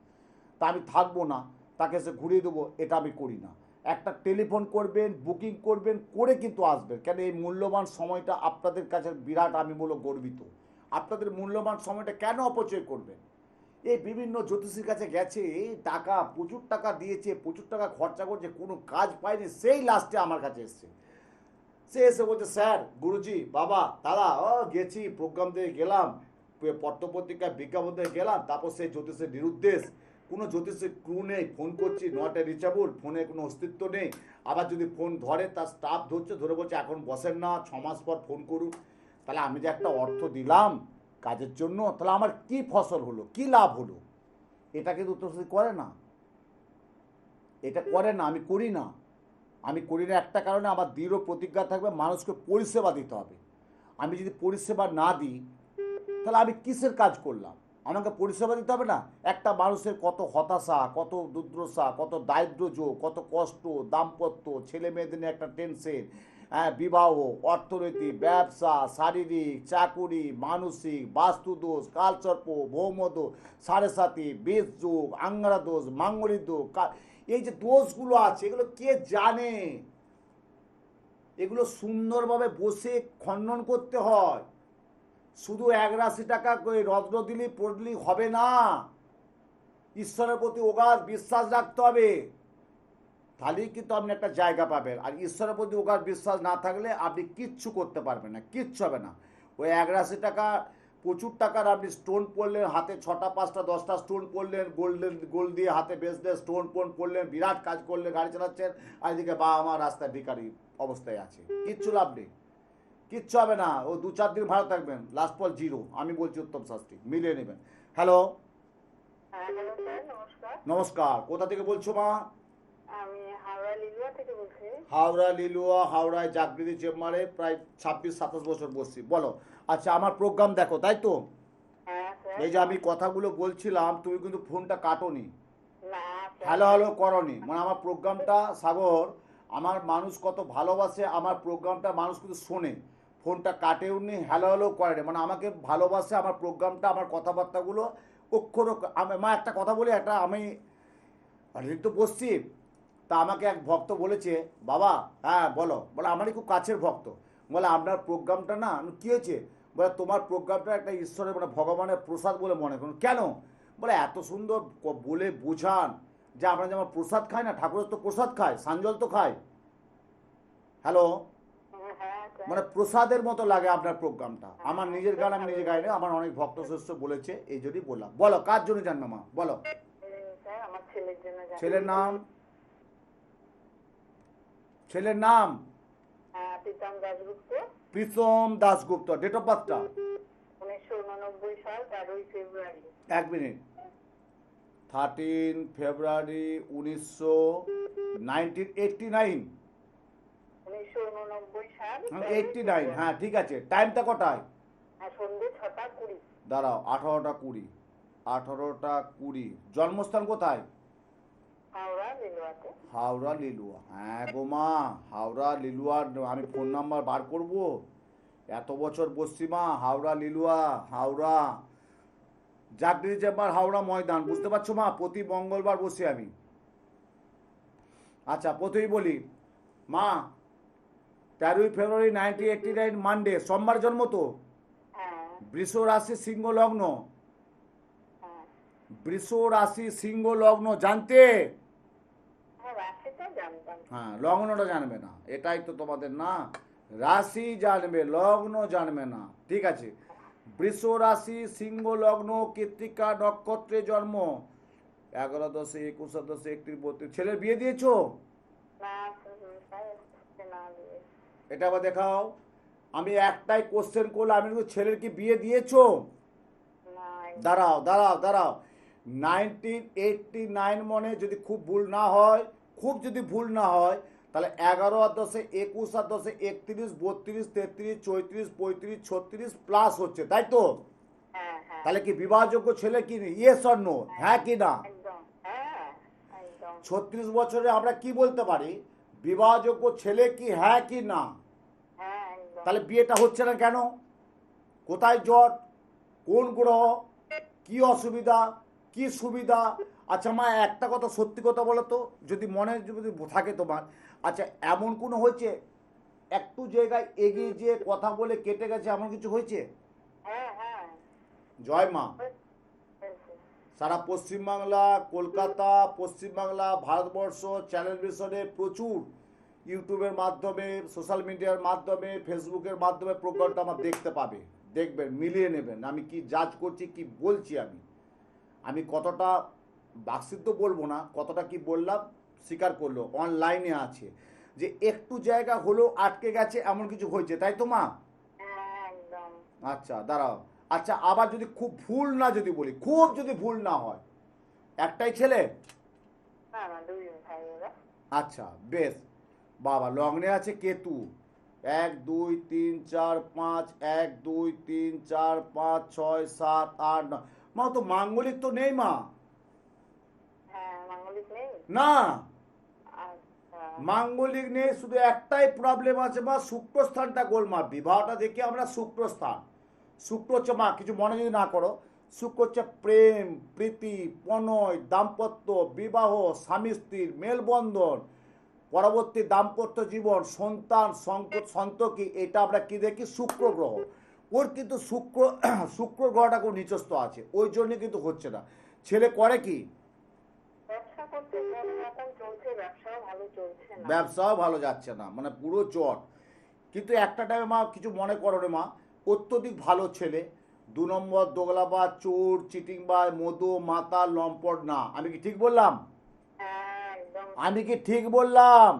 তা আমি থাকবো না, তাকে এসে ঘুরিয়ে দেবো, এটা আমি করি না। একটা টেলিফোন করবেন, বুকিং করবেন, করে কিন্তু আসবেন। কেন এই মূল্যবান সময়টা আপনাদের কাছে বিরাট, আমি বলো গর্বিত। আপনাদের মূল্যবান সময়টা কেন অপচয় করবেন? এই বিভিন্ন জ্যোতিষীর কাছে গেছে, টাকা প্রচুর টাকা দিয়েছে, প্রচুর টাকা খরচা করছে, কোনো কাজ পায়নি, সেই লাস্টে আমার কাছে এসছে। সে এসে বলছে, স্যার, গুরুজি, বাবা, দাদা, গেছি, প্রোগ্রাম দিয়ে গেলাম, পত্রপত্রিকায় বিজ্ঞাপন দিয়ে গেলাম, তারপর সেই জ্যোতিষের নিরুদ্দেশ, কোনো জ্যোতিষের ক্রু নেই, ফোন করছি, নট এ রিচেবল, ফোনে কোনো অস্তিত্ব নেই। আবার যদি ফোন ধরে, তার স্টাফ ধরছে, ধরে বলছে এখন বসেন না, 6 মাস পর ফোন করুন। তাহলে আমি যে একটা অর্থ দিলাম কাজের জন্য, তাহলে আমার কি ফসল হলো, কি লাভ হলো? এটা কিন্তু উত্তরসূরি করে না, এটা করে না, আমি করি না। আমি করি না একটা কারণে, আমার দৃঢ় প্রতিজ্ঞা থাকবে মানুষকে পরিষেবা দিতে হবে। আমি যদি পরিষেবা না দিই, তাহলে আমি কিসের কাজ করলাম? আমাকে পরিষেবা দিতে হবে না? একটা মানুষের কত হতাশা, কত দুর্দশা, কত দারিদ্র্য, কত কষ্ট, দাম্পত্য, ছেলে মেয়েদের নিয়ে একটা টেনশন, বিবাহ, অর্থনৈতিক, ব্যবসা, শারীরিক, চাকুরি, মানসিক, বাস্তুদোষ, কালসর্প, ভৌমদোষ, সাড়ে সাতি, বেশ যোগ, আঙ্গারা দোষ, মাঙ্গলিক দোষ, এই যে দোষগুলো আছে, এগুলো কে জানে? এগুলো সুন্দরভাবে বসে খণ্ডন করতে হয়। শুধু 81 টাকা করে রত্ন দিলি পড়লি হবে না, ঈশ্বরের প্রতি অগাধ বিশ্বাস রাখতে হবে, তাহলেই কিন্তু আপনি একটা জায়গা পাবেন। আর ঈশ্বরের প্রতি অগাধ বিশ্বাস না থাকলে আপনি কিচ্ছু করতে পারবেন না, কিচ্ছু হবে না। ওই 81 টাকা, প্রচুর টাকার আপনি স্টোন পড়লেন, হাতে 6টা 5টা 10টা স্টোন পড়লেন, গোল্ড দিয়ে হাতে বেসলেস স্টোন পড়লেন, বিরাট কাজ করলেন, গাড়ি চালাচ্ছেন, আর এদিকে বাবা মা রাস্তায় ভিখারি অবস্থায় আছে, কিচ্ছু লাভ নেই, কিচ্ছু হবে না। ও 2-4 দিন ভালো থাকবেন, লাস্ট পল জিরো। আমি বলছি উত্তম শাস্ত্রী, মিলিয়ে নেবেন। হ্যালো,
হ্যাঁ, হ্যালো স্যার, নমস্কার।
নমস্কার, কোথা থেকে বলছো মা?
আমি হাওড়া লিলুয়া থেকে বলছি।
হাওড়া লিলুয়া, হাওড়ায় জাগৃতি চেম্বারে প্রায় 26-27 বছর বসছি। বলো। আচ্ছা, আমার প্রোগ্রাম দেখো, তাই তো?
হ্যাঁ স্যার।
এই যে আমি কথাগুলো বলছিলাম, তুমি কিন্তু ফোনটা কাটোনি,
না স্যার।
হ্যালো হ্যালো করনি। মানে আমার প্রোগ্রামটা, সাগর, আমার মানুষ কত ভালোবাসে আমার প্রোগ্রামটা, মানুষ কিন্তু শোনে, ফোনটা কাটেওনি, হ্যালো হ্যালো করেনি, মানে আমাকে ভালোবাসে আমার প্রোগ্রামটা, আমার কথাবার্তাগুলো অক্ষর আমি, মা একটা কথা বলি, একটা আমি তো বসছি, তা আমাকে এক ভক্ত বলেছে, বাবা, হ্যাঁ বলো, বলে আমারই খুব কাছের ভক্ত, বলে আপনার প্রোগ্রামটা না, আমি কী হয়েছে, বলে তোমার প্রোগ্রামটা একটা ঈশ্বরের মানে ভগবানের প্রসাদ বলে মনে করুন। কেন? বলে এত সুন্দর বলে বোঝান, যে আমরা যেমন প্রসাদ খাই না, ঠাকুরের তো প্রসাদ খায়, সাঞ্জল তো খায়, হ্যালো,
হ্যাঁ স্যার।
মানে প্রসাদের মতো লাগে আপনার প্রোগ্রামটা। আমার নিজের গান আমি নিজে গাই না, আমার অনেক ভক্ত শিষ্য বলেছে, এই জন্যই বললাম। বলো, কার জন্য জানবে মা, বলো।
স্যার, আমার ছেলের জন্য জানতে।
ছেলের নাম? ছেলের নাম?
হ্যাঁ, প্রীতম দাশগুপ্ত।
প্রীতম দাশগুপ্ত। ডেট অফ বার্থটা?
1989 সাল 13ই ফেব্রুয়ারি।
1 মিনিট। 13 ফেব্রুয়ারি 1989।
1989 সাল
89, হ্যাঁ ঠিক আছে। টাইমটা কটায়?
সন্ধ্যে 6টা 20।
দাঁড়াও, 18টা 20, 18টা 20। জন্মস্থান কোথায়?
হাওড়া লিলুয়াতে।
হাওড়া লিলুয়া। হ্যাঁ গো মা, হাওড়া লিলুয়ার আমি ফোন নাম্বার বার করব, এত বছর বসছি মা, হাওড়া লিলুয়া, হাওড়া জাগৃতি চেম্বার, হাওড়া ময়দান, বুঝতে পারছো মা? প্রতি মঙ্গলবার বসি আমি। আচ্ছা, প্রথমেই বলি মা, 13ই ফেব্রুয়ারি 1989, মানডে, সোমবার জন্ম তো?
হ্যাঁ।
বৃষ রাশি, সিংহ লগ্ন।
হ্যাঁ।
বৃষ রাশি, সিংহ লগ্ন, জানতে?
হ্যাঁ, রাশিটা জানতাম।
হ্যাঁ, লগ্নটা জানবে না, এটাই তো তোমাদের না, রাশি জানবে, লগ্ন জানবে না, ঠিক আছে। বৃষ রাশি, সিংহ লগ্ন, কৃত্তিকা নক্ষত্রে জন্ম, 11-10-21-31-32। ছেলের বিয়ে দিয়েছো?
না স্যার, না দিয়ে।
এটা আবার দেখাও। আমি একটাই কোশ্চেন করলে, আমি কিন্তু ছেলের কি বিয়ে দিয়েছো?
না।
দাঁড়াও দাঁড়াও দাঁড়াও, 1989 মনে যদি খুব ভুল না হয়, খুব যদি ভুল না হয়, তাহলে 11-10-21-31, 32, 33, 34, 35, 36 প্লাস হচ্ছে, তাই তো?
হ্যাঁ, হ্যাঁ।
তাহলে কি বিবাহযোগ্য ছেলে কি? ইয়েস অর নো, হ্যাঁ কি না?
একদম। হ্যাঁ, একদম।
36 বছরে আমরা কি বলতে পারি, বিবাহযোগ্য ছেলে কি, হ্যাঁ কি না?
হ্যাঁ, একদম।
তাহলে বিয়েটা হচ্ছে না কেন? কোথায় জট, কোন গ্রহ, কি অসুবিধা, কি সুবিধা? আচ্ছা মা, একটা কথা সত্যি কথা বলো তো, যদি মনে যদি থাকে তোমার, আচ্ছা এমন কোনো হয়েছে একটু জায়গায় এগিয়ে যেয়ে কথা বলে কেটে গেছে, এমন কিছু হয়েছে?
হ্যাঁ, হ্যাঁ,
জয় মা।
হয়েছে।
সারা পশ্চিমবাংলা, কলকাতা, পশ্চিমবাংলা, ভারতবর্ষ, চ্যানেল ভিশনে প্রচুর ইউটিউবের মাধ্যমে, সোশ্যাল মিডিয়ার মাধ্যমে, ফেসবুকের মাধ্যমে প্রোগ্রামটা আমার দেখতে পাবে। দেখবেন, মিলিয়ে নেবেন আমি কি জাজ করছি, কি বলছি। আমি কতটা বাকসিদ্ধ বলবো না, কতটা কি বললাম স্বীকার করলো, অনলাইনে আছে যে একটু জায়গা হলেও আটকে গেছে, এমন কিছু হয়েছে, তাই তো মা?
হ্যাঁ, একদম।
আচ্ছা দাঁড়াও। আচ্ছা, আবার যদি খুব ভুল না যদি বলি, খুব যদি ভুল না হয়, একটাই ছেলে?
না, আমার 2 ভাই ওরা।
আচ্ছা বেশ। বাবা লগ্নে আছে কেতু, 1 2 3 4 5, 1 2 3 4 5 6 7 8 9। মা তো মাঙ্গলিক তো নেই মা।
হ্যাঁ, মাঙ্গলিক নেই।
না,
আচ্ছা।
মাঙ্গলিক নেই, শুধু একটাই প্রবলেম আছে মা, শুক্রস্থানটা গোলমাল। বিবাহটা দেখি আমরা শুক্রস্থান। শুক্র হচ্ছে মা, কিছু মনে যদি না করো, শুক্র হচ্ছে প্রেম, প্রীতি, প্রণয়, দাম্পত্য, বিবাহ, স্বামী স্ত্রীর মেলবন্ধন, পরবর্তী দাম্পত্য জীবন, সন্তান, সন্ততি, এটা আমরা কি দেখি? শুক্র গ্রহ। ওর কিন্তু শুক্র গ্রহটা খুব নিচস্থ আছে, ওই জন্য কিন্তু হচ্ছে না। ছেলে করে কি?
ব্যবসা করতে কোনো রকম চলছে, ব্যবসাও ভালো চলছে না।
ব্যবসাও ভালো যাচ্ছে না, মানে পুরো চট। কিন্তু একটা টাইমে মা কিছু মনে করো রে মা, অত্যধিক ভালো ছেলে, 2 নম্বর দোগলাবাজ, চোর, চিটিংবাজ, মধু, মাতাল, লম্পট না। আমি কি ঠিক বললাম?
হ্যাঁ, একদম।
আমি কি ঠিক বললাম?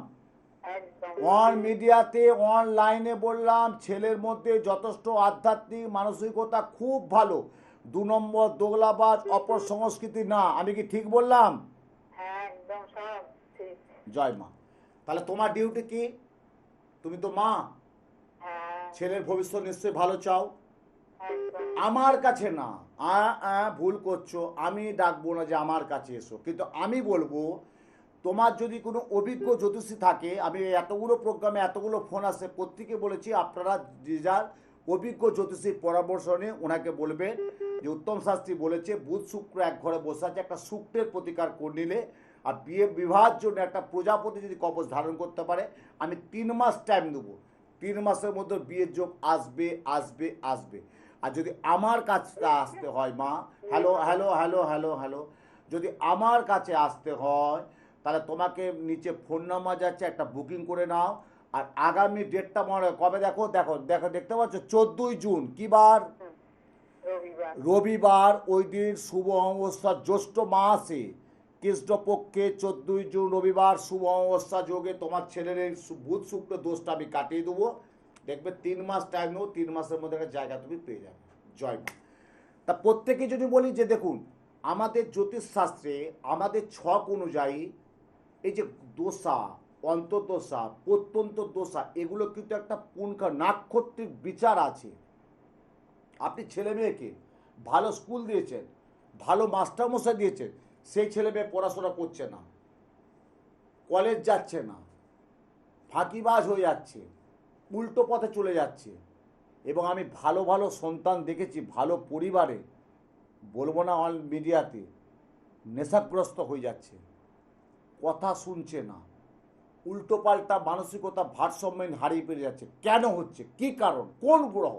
একদম।
অন মিডিয়াতে, অনলাইনে বললাম, ছেলের মধ্যে যথেষ্ট আধ্যাত্মিক মানসিকতা, খুব ভালো। 2 নম্বর দোগলাবাজ, অপসংস্কৃতি না। আমি কি ঠিক বললাম?
হ্যাঁ, একদম সব ঠিক।
জয় মা। তাহলে তোমার ডিউটি কি? তুমি তো মা,
হ্যাঁ,
ছেলের ভবিষ্যৎ নিশ্চয়ই ভালো চাও।
একদম।
আমার কাছে না, ভুল করছো। আমি ডাকবো না যে আমার কাছে এসো, কিন্তু আমি বলবো তোমার যদি কোনো অভিজ্ঞ জ্যোতিষী থাকে, আমি এতগুলো প্রোগ্রামে এতগুলো ফোন আসে, প্রত্যেকে বলেছি আপনারা যে যার অভিজ্ঞ জ্যোতিষীর পরামর্শ নিয়ে ওনাকে বলবেন যে উত্তম শাস্ত্রী বলেছে বুধ শুক্র এক ঘরে বসে আছে, একটা শুক্রের প্রতিকার করে নিলে আর বিবাহের জন্য একটা প্রজাপতি যদি কবচ ধারণ করতে পারে, আমি 3 মাস টাইম দেবো। 3 মাসের মধ্যে বিয়ের যোগ আসবে আসবে আসবে। আর যদি আমার কাছে আসতে হয় মা, hello hello hello hello hello, যদি আমার কাছে আসতে হয় তাহলে তোমাকে নিচে ফোন নাম্বার যাচ্ছে, একটা বুকিং করে নাও। আর আগামী ডেটটা মনে হয় কবে, দেখো দেখো দেখো, দেখতে পাচ্ছ 14ই জুন, কি বার?
রবিবার।
রবিবার। ওই দিন শুভ অমাবস্যা, জ্যৈষ্ঠ মাসে কৃষ্ণপক্ষে 14ই জুন রবিবার শুভ অমাবস্যা যোগে তোমার ছেলের এই বুধ শুক্র দোষটা আমি কাটিয়ে দেবো। দেখবে 3 মাস টাইম নেবো, 3 মাসের মধ্যে একটা জায়গা তুমি পেয়ে যাবে। জয় মা। তা প্রত্যেকে যদি বলি যে দেখুন, আমাদের জ্যোতিষশাস্ত্রে আমাদের ছক অনুযায়ী এই যে দোষা, অন্তর্দশা, প্রত্যন্ত দোষা, এগুলো কিন্তু একটা পুঙ্খা নাক্ষত্রিক বিচার আছে। আপনি ছেলে মেয়েকে ভালো স্কুল দিয়েছেন, ভালো মাস্টারমশাই দিয়েছেন, সেই ছেলে মেয়ে পড়াশোনা করছে না, কলেজ যাচ্ছে না, ফাঁকিবাজ হয়ে যাচ্ছে, উল্টো পথে চলে যাচ্ছে। এবং আমি ভালো ভালো সন্তান দেখেছি, ভালো পরিবারে, বলবো না অল মিডিয়াতে, নেশাগ্রস্ত হয়ে যাচ্ছে, কথা শুনছে না, উল্টো পাল্টা মানসিকতা, ভারসাম্য হারিয়ে ফেলে যাচ্ছে। কেন হচ্ছে? কি কারণ? কোন গ্রহ?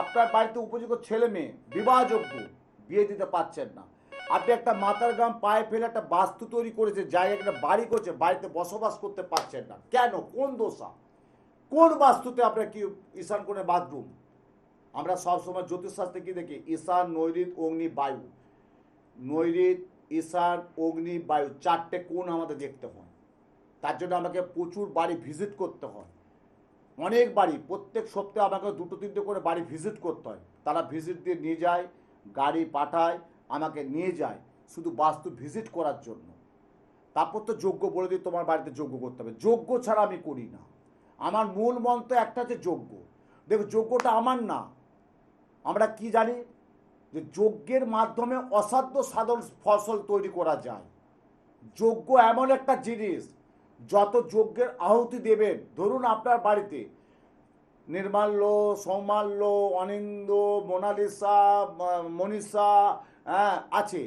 আপনার বাড়িতে উপযুক্ত ছেলে মেয়ে বিবাহযোগ্য, বিয়ে দিতে পারছেন না। আপনি একটা মাতার গ্রাম পায়ে ফেলে একটা বাস্তু তৈরি করেছে, জায়গায় একটা বাড়ি করছে, বাড়িতে বসবাস করতে পারছেন না। কেন? কোন দোষা? কোন বাস্তুতে আপনার কি ঈশান কোণে বাথরুম? আমরা সবসময় জ্যোতিষশাস্ত্রে কি দেখি? ঈশান, নৈঋত, অগ্নি, বায়ু। নৈঋত, ঈশান, অগ্নি, বায়ু, 4টে কোণ আমাদের দেখতে হয়। তার জন্য আমাকে প্রচুর বাড়ি ভিজিট করতে হয়, অনেক বাড়ি, প্রত্যেক সপ্তাহে আমাকে 2-3টে করে বাড়ি ভিজিট করতে হয়। তারা ভিজিট দিয়ে নিয়ে যায়, গাড়ি পাঠায়, আমাকে নিয়ে যায় শুধু বাস্তু ভিজিট করার জন্য। তারপর তো যোগ্য বলে দিই তোমার বাড়িতে যোগ্য করতে হবে, যোগ্য ছাড়া আমি করি না। আমার মূল মন্ত্র একটা হচ্ছে যোগ্য। দেখো যোগ্যটা আমার না, আমরা কি জানি যে যজ্ঞের মাধ্যমে অসাধ্য সাধন ফসল তৈরি করা যায়। যজ্ঞ এমন একটা জিনিস, যত যজ্ঞের আহুতি দেবেন, ধরুন আপনার বাড়িতে নির্মাল্য, সৌমাল্য, অনিন্দ, মোনালিসা, মনীষা, হ্যাঁ আছে,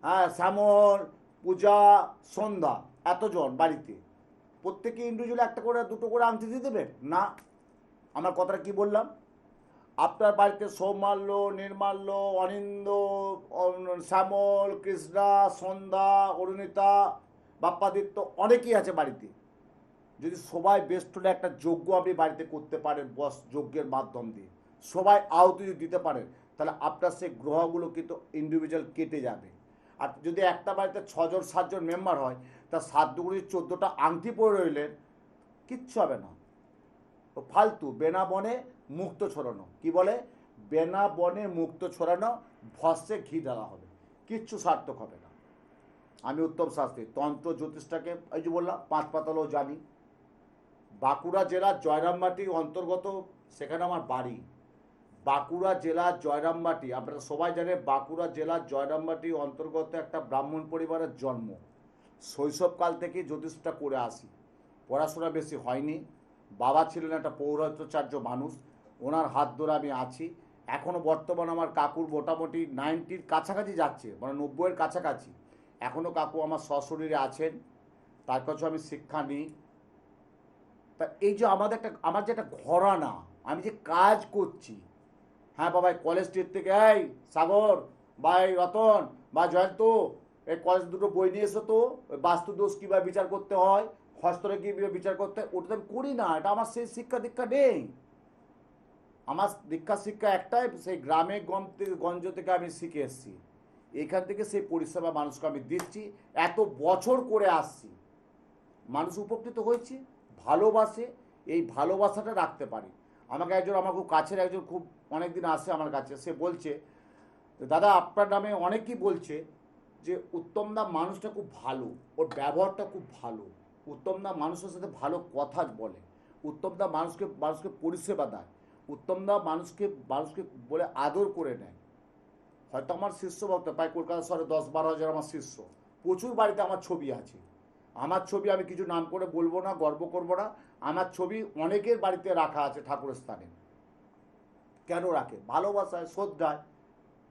হ্যাঁ শ্যামল, পূজা, সন্ধ্যা, এতজন বাড়িতে, প্রত্যেকে ইন্ডিভিজুয়াল একটা করে 2টো করে আংটি দিয়ে দেবেন না? আমার কথাটা কি বললাম? আপনার বাড়িতে সৌমাল্য, নির্মাল্য, অনিন্দ, শ্যামল, কৃষ্ণা, সন্ধ্যা, অরুণিতা, বাপ্পাদিত্য অনেকেই আছে বাড়িতে। যদি সবাই বেস্ট হলে একটা যজ্ঞ আপনি বাড়িতে করতে পারেন, বস যজ্ঞের মাধ্যম দিয়ে সবাই আহুতি যদি দিতে পারেন, তাহলে আপনার সেই গ্রহগুলো কিন্তু ইন্ডিভিজুয়াল কেটে যাবে। আর যদি একটা বাড়িতে 6জন 7জন মেম্বার হয়, তা 7 দুগুণে 14টা আংটি পরে রইলেন, কিচ্ছু হবে না। তো ফালতু বেনা বনে মুক্ত ছড়ানো, কি বলে, বেনা বনে মুক্ত ছড়ানো, ভস্যে ঘি ঢালা হবে, কিচ্ছু সার্থক হবে না। আমি উত্তম শাস্ত্রী, তন্ত্র জ্যোতিষটাকে এই যে বললাম 5 পাতালও জানি। বাঁকুড়া জেলার জয়রামবাটি অন্তর্গত, সেখানে আমার বাড়ি। বাঁকুড়া জেলার জয়রামবাটি, আপনারা সবাই জানেন বাঁকুড়া জেলার জয়রামবাটি অন্তর্গত একটা ব্রাহ্মণ পরিবারের জন্ম। শৈশবকাল থেকে জ্যোতিষটা করে আসি, পড়াশোনা বেশি হয়নি। বাবা ছিলেন একটা পৌরোহিত্যাচার্য মানুষ, ওনার হাত ধরে আমি আছি। এখনও বর্তমান আমার কাকুর মোটামুটি 90-র কাছাকাছি যাচ্ছে, মানে 90-এর কাছাকাছি। এখনও কাকু আমার সশরীরে আছেন, তার কাছে আমি শিক্ষা নিই। তা এই যে আমার যে একটা ঘরানা, আমি যে কাজ করছি, হ্যাঁ বাবা, কলেজ স্ট্রিট থেকে এই সাগর বা এই রতন বা জয়ন্ত, এই কলেজ দুটো বই নিয়ে এসো তো, ওই বাস্তু দোষ কীভাবে বিচার করতে হয়, হস্তরে কীভাবে বিচার করতে হয়, ওটা তো আমি করি না। এটা আমার সেই শিক্ষা দীক্ষা নেই। আমার শিক্ষা একটাই, সেই গ্রামে গঞ্জ থেকে আমি শিখে এসেছি। এখান থেকে সেই পরিষেবা মানুষকে আমি দিচ্ছি, এত বছর করে আসছি, মানুষ উপকৃত হয়েছে, ভালোবাসে, এই ভালোবাসাটা রাখতে পারি। আমাকে একজন, আমার খুব কাছের একজন, খুব অনেক দিন আসে আমার কাছে, সে বলছে, দাদা আপনার নামে অনেকেই বলছে যে উত্তমদা মানুষটা খুব ভালো, ওর ব্যবহারটা খুব ভালো, উত্তমদা মানুষের সাথে ভালো কথা বলে, উত্তমদা মানুষকে পরিষেবা দেয়, উত্তমদা মানুষকে বলে আদর করে নেয়। হয়তো আমার শিষ্য ভক্ত প্রায় কলকাতা শহরে 10-12 হাজার আমার শিষ্য, প্রচুর বাড়িতে আমার ছবি আছে। আমার ছবি আমি কিছু নাম করে বলবো না, গর্ব করবো না, আমার ছবি অনেকের বাড়িতে রাখা আছে ঠাকুরের স্থানে। কেন রাখে? ভালোবাসায়, শ্রদ্ধায়,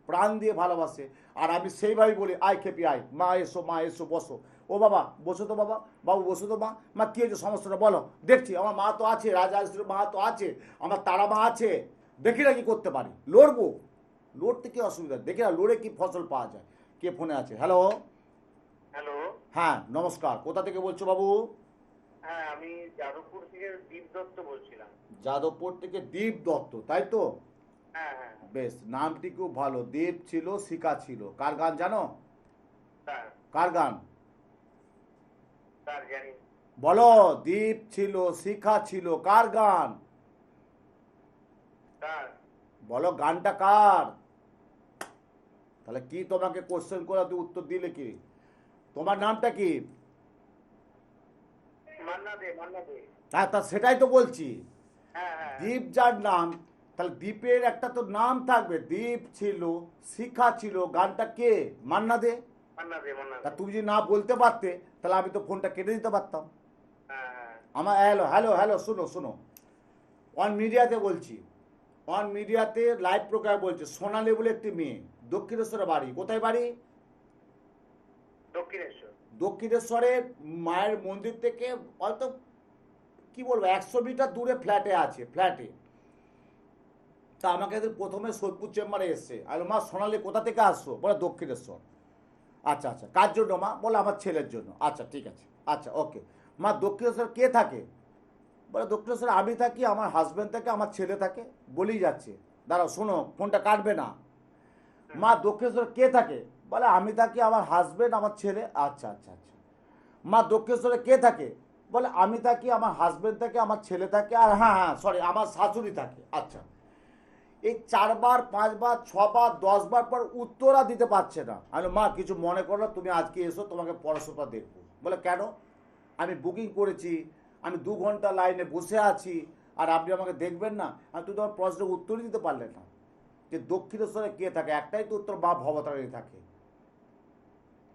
প্রাণ দিয়ে ভালোবাসে। আর আমি সেইভাবেই বলি, আয় খেপি আয়, মা এসো বসো, ও বাবা বসো তো, বাবু বসো তো, মা কী হয়েছে সমস্যাটা বলো, দেখছি, আমার মা তো আছে, রাজরাজেশ্বরীর মা তো আছে, আমার তারা মা আছে, দেখি না কি করতে পারি, লড়বো, লড়তে কি অসুবিধা, দেখি না লড়ে কি ফসল পাওয়া যায়। কে ফোনে আছে? হ্যালো।
হ্যালো।
হ্যাঁ নমস্কার, কোথা থেকে বলছো বাবু?
হ্যাঁ, আমি যাদবপুর থেকে দীপ দত্ত বলছিলাম।
যাদবপুর থেকে দীপ দত্ত, তাই তো?
হ্যাঁ হ্যাঁ
বেশ, নামটি খুব ভালো। দীপ ছিল, শিখা ছিল, কার গান জানো?
স্যার।
কার গান
স্যার জানি।
বলো? দীপ ছিল, শিখা ছিল, কার গান
স্যার
বলো, গানটা কার? তাহলে কি তোমাকে কোশ্চেন করে তুই উত্তর দিলে কি? তোমার নামটা কি?
মান্না দে, মান্না দে।
হ্যাঁ, তা সেটাই তো বলছি।
হ্যাঁ হ্যাঁ
দীপ যার নাম, তাহলে দীপের একটা তো নাম থাকবে। দীপ ছিল, শিখা ছিল, গানটা কে? মান্না দে।
মান্না দে, মান্না
তা
দে।
তুমি যদি না বলতে পারতে, তাহলে আমি তো ফোনটা কেটে দিতে পারতাম।
হ্যাঁ হ্যাঁ
আমার হ্যালো হ্যালো হ্যালো, শোনো, অন মিডিয়াতে বলছি, অন মিডিয়াতে লাইভ প্রোগ্রাম বলছে। সোনালি বলে একটি মেয়ে, দক্ষিণেশ্বরে বাড়ি। কোথায় বাড়ি?
দক্ষিণেশ্বর।
দক্ষিণেশ্বরের মায়ের মন্দির থেকে হয়তো কি বলবো 100 মিটার দূরে ফ্ল্যাটে আছে, ফ্ল্যাটে। তা আমাকে প্রথমে সোদপুর চেম্বারে এসছে, আর মা সোনালি কোথা থেকে আসছো? বলে দক্ষিণেশ্বর। আচ্ছা, কার জন্য মা? বলে আমার ছেলের জন্য। আচ্ছা ঠিক আছে, আচ্ছা ওকে। মা দক্ষিণেশ্বর কে থাকে? বলে দক্ষিণেশ্বরে আমি থাকি, আমার হাজব্যান্ড থাকে, আমার ছেলে থাকে। বলেই যাচ্ছে, দাঁড়াও শোনো, ফোনটা কাটবে না। মা দক্ষিণেশ্বরে কে থাকে? বলে আমি থাকি, আমার হাজব্যান্ড, আমার ছেলে। আচ্ছা। মা দক্ষিণেশ্বরে কে থাকে? বলে আমি থাকি, আমার হাজব্যান্ড থাকে, আমার ছেলে থাকে, আর হ্যাঁ সরি, আমার শাশুড়ি থাকে। আচ্ছা, এই 4 বার 5 বার 6 বার 10 বার পর উত্তরা দিতে পারছে না। আমি মা কিছু মনে করো না, তুমি আজকে এসো, তোমাকে পড়াশোনা দেখবো। বলে কেন? আমি বুকিং করেছি, আমি 2 ঘন্টা লাইনে বসে আছি, আর আপনি আমাকে দেখবেন না? আর তুই তোমার প্রশ্নের উত্তরই দিতে পারলে না যে দক্ষিণেশ্বরে কে থাকে। একটাই তো উত্তর, মা ভবতারিণী থাকে।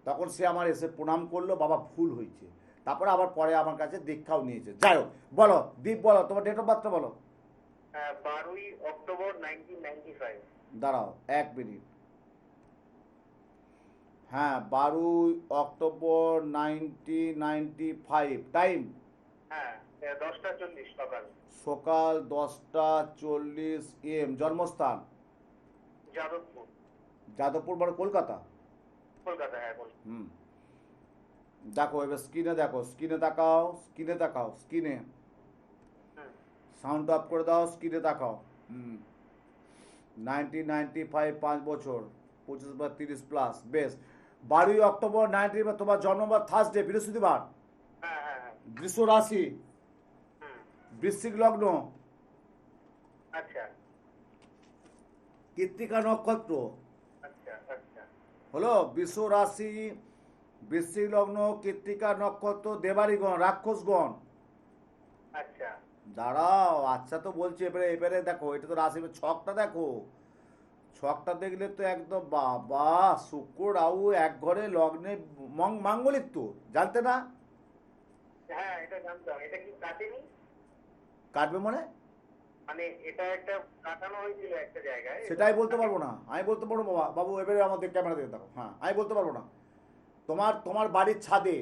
তখন সে আমার এসে প্রণাম করলো, বাবা ভুল হয়েছে। তারপরে আবার পরে আমার কাছে দীক্ষাও নিয়েছে। যাই হোক, বলো দীপ, বলো তোমার ডেট অফ বার্থটা বলো।
12ই অক্টোবর 1995।
দাঁড়াও 1 মিনিট। হ্যাঁ, 12ই অক্টোবর 1995। টাইম?
হ্যাঁ, 10:40 সকাল।
সকাল 10:40 AM। জন্মস্থান?
যাদবপুর।
যাদবপুর মানে কলকাতা?
কলকাতা, হ্যাঁ বল।
হুম, দেখো এবার স্ক্রিনে দেখো, স্ক্রিনে তাকাও, স্ক্রিনে তাকাও, স্ক্রিনে
হুম।
সাউন্ড অফ করে দাও, স্ক্রিনে তাকাও। 1995, 5 বছর, 25 বা 30+, বেশ। 12 অক্টোবর 19, তোমার জন্মবার থার্সডে, বৃহস্পতিবার।
হ্যাঁ হ্যাঁ হ্যাঁ।
বৃষ রাশি,
হুম।
বৃশ্চিক লগ্ন,
আচ্ছা
কৃত্তিকা নক্ষত্র।
আচ্ছা আচ্ছা।
হলো বৃষ রাশি, বৃশ্চিক লগ্ন, কৃত্তিকা নক্ষত্র, দেবাড়িগণ, রাক্ষসগণ।
আচ্ছা
দাঁড়াও, আচ্ছা তো বলছি, এবারে এবারে দেখো, এটা তো রাশি, ছকটা দেখো। ছকটা দেখলে তো একদম বাবা, শুক্র রাহু এক ঘরে লগ্নে, মাঙ্গলিক তো, জানতে না?
হ্যাঁ, এটা জানতাম। এটা কি কাটেনি?
কাটবে মানে?
মানে এটা একটা কাটানো হয়েছিল একটা জায়গায়, এটা
সেটাই বলতে পারবো
কাটেনি।
না, আমি বলতে পারবো বাবা, বাবু এবারে আমাদের ক্যামেরা দিয়ে দেখো, হ্যাঁ আমি বলতে পারবো না। তোমার তোমার বাড়ির ছাদে,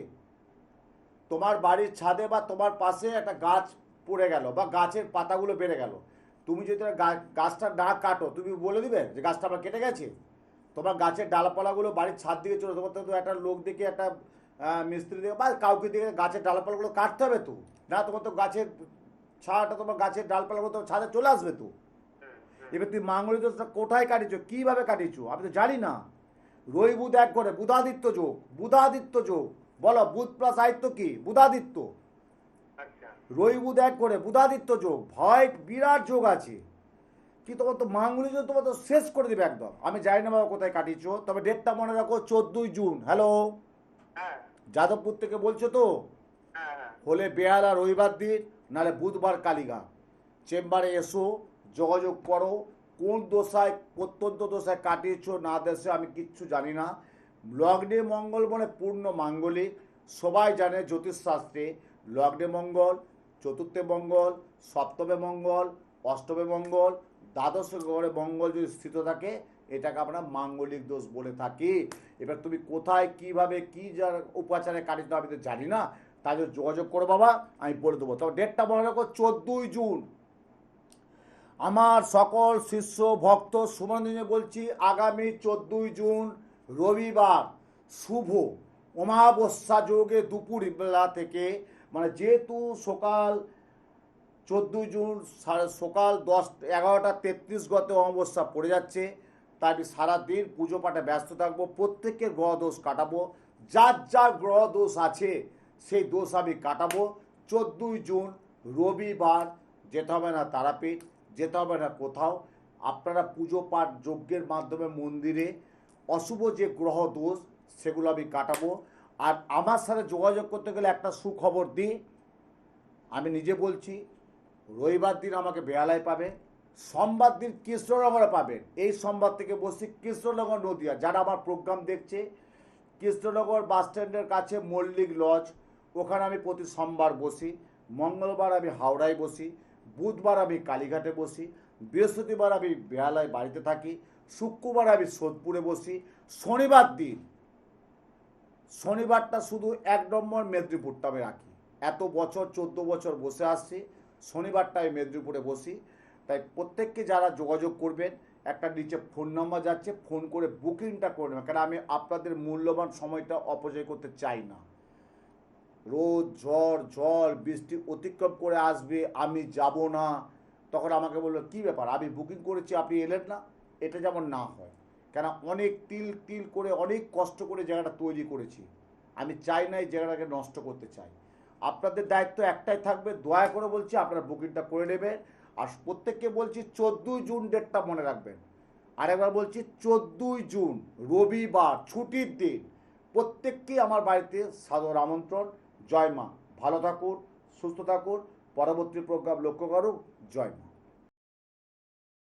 তোমার বাড়ির ছাদে বা তোমার পাশে একটা গাছ পড়ে গেল, বা গাছের পাতাগুলো বেড়ে গেল, তুমি যদি গাছটা না কাটো, তুমি বলে দিবে যে গাছটা আমার কেটে গেছে? তোমার গাছের ডালপালাগুলো বাড়ির ছাদ দিকে চলে, তোমার তো একটা লোক দিকে, একটা মিস্ত্রি দিকে বা কাউকে দিকে গাছের ডালপালাগুলো কাটতে হবে তো। না, তোমার তো গাছের ছাটা, তোমার গাছের ডালপালাগুলো তো ছাদে চলে আসবে তো।
হুম, হুম।
এবার তুমি মাঙ্গলিক দোষটা কোথায় কাটিয়েছো, কিভাবে কাটিয়েছো, আমি তো জানি না। রবি বুধ এক করে, বুধাদিত্য যোগ, বুধাদিত্য যোগ। বলো, বুধ প্লাস আদিত্য কি? বুধাদিত্য।
আচ্ছা
রবি বুধ এক করে, বুধাদিত্য যোগ, ভয় বিরাট যোগ আছে। কি তোমার তো মাঙ্গলিক যোগ তোমার তো শেষ করে দিবে একদম। আমি জানি না বাবা কোথায় কাটিয়েছো, তবে ডেটটা মনে রাখো, 14 জুন। হ্যালো,
হ্যাঁ
যাদবপুর থেকে বলছো তো?
হ্যাঁ হ্যাঁ।
হলে বেহালা রবিবার দিন, নাহলে বুধবার কালীগা চেম্বারে এসো, যোগাযোগ করো। কোন দশায়, প্রত্যন্ত দশায় কাটিয়েছো না দেশে আমি কিচ্ছু জানি না। লগ্নে মঙ্গল মানে পূর্ণ মাঙ্গলিক। সবাই জানে জ্যোতিষশাস্ত্রে লগ্নে মঙ্গল, চতুর্থে মঙ্গল, সপ্তমে মঙ্গল, অষ্টমে মঙ্গল, দ্বাদশ ঘরে মঙ্গল যদি স্থিত থাকে, এটাকে আমরা মাঙ্গলিক দোষ বলে থাকি। এবার তুমি কোথায়, কিভাবে, কি যার উপাচারে কাটিয়েছো আমি তো জানি না, তাই জন্য যোগাযোগ করো বাবা, আমি বলে দেবো। তবে ডেটটা মনে রাখো, 14 জুন। আমার সকল শিষ্য ভক্ত সুমনদিনে বলছি, আগামী 14 জুন রবিবার, শুভ অমাবস্যা যোগে দুপুর বেলা থেকে, মানে যেহেতু সকাল 14 জুন সকাল 11:33 গতে অমাবস্যা পড়ে যাচ্ছে, তাই আমি সারাদিন পুজো পাঠে ব্যস্ত থাকবো, প্রত্যেকের গ্রহ দোষ কাটাবো, যার যার গ্রহ দোষ আছে সেই দোষ আমি কাটাবো। 14 জুন রবিবার, যেতে হবে না তারাপীঠ, যেতে হবে না কোথাও, আপনারা পুজো পাঠ যজ্ঞের মাধ্যমে মন্দিরে অশুভ যে গ্রহ দোষ সেগুলো আমি কাটাবো। আর আমার সাথে যোগাযোগ করতে গেলে একটা সুখবর দিই, আমি নিজে বলছি, রবিবার দিন আমাকে বেহালায় পাবে, সোমবার দিন কৃষ্ণনগরে পাবেন। এই সোমবার থেকে বসছি কৃষ্ণনগর নদিয়া। যারা আমার প্রোগ্রাম দেখছে, কৃষ্ণনগর বাস স্ট্যান্ডের কাছে মল্লিক লজ, ওখানে আমি প্রতি সোমবার বসি। মঙ্গলবার আমি হাওড়ায় বসি, বুধবার আমি কালীঘাটে বসি, বৃহস্পতিবার আমি বেহালায় বাড়িতে থাকি, শুক্রবার আমি সোদপুরে বসি, শনিবার দিন, শনিবারটা শুধু 1 নম্বর মেদিনীপুরটা আমি রাখি। এত বছর 14 বছর বসে আসছি, শনিবারটায় মেদিনীপুরে বসি। তাই প্রত্যেককে যারা যোগাযোগ করবেন, একটা নিচে ফোন নাম্বার যাচ্ছে, ফোন করে বুকিংটা করে নেবেন, কারণ আমি আপনাদের মূল্যবান সময়টা অপচয় করতে চাই না। রোদ ঝড় জল বৃষ্টি অতিক্রম করে আসবে, আমি যাব না, তখন আমাকে বললো কী ব্যাপার, আমি বুকিং করেছি আপনি এলেন না, এটা যেমন না হয়। কেন, অনেক তিল তিল করে, অনেক কষ্ট করে জায়গাটা তৈরি করেছি, আমি চাই না এই জায়গাটাকে নষ্ট করতে চাই। আপনাদের দায়িত্ব একটাই থাকবে, দয়া করে বলছি আপনারা বুকিংটা করে নেবেন। আর প্রত্যেককে বলছি 14 জুন ডেটটা মনে রাখবেন। আরেকবার বলছি, 14 জুন রবিবার, ছুটির দিন। প্রত্যেককেই আমার বাড়িতে সাদর আমন্ত্রণ। জয় মা, ভালো থাকুন, সুস্থ থাকুন, পরবর্তী প্রোগ্রাম লক্ষ্য করুন। জয় মা।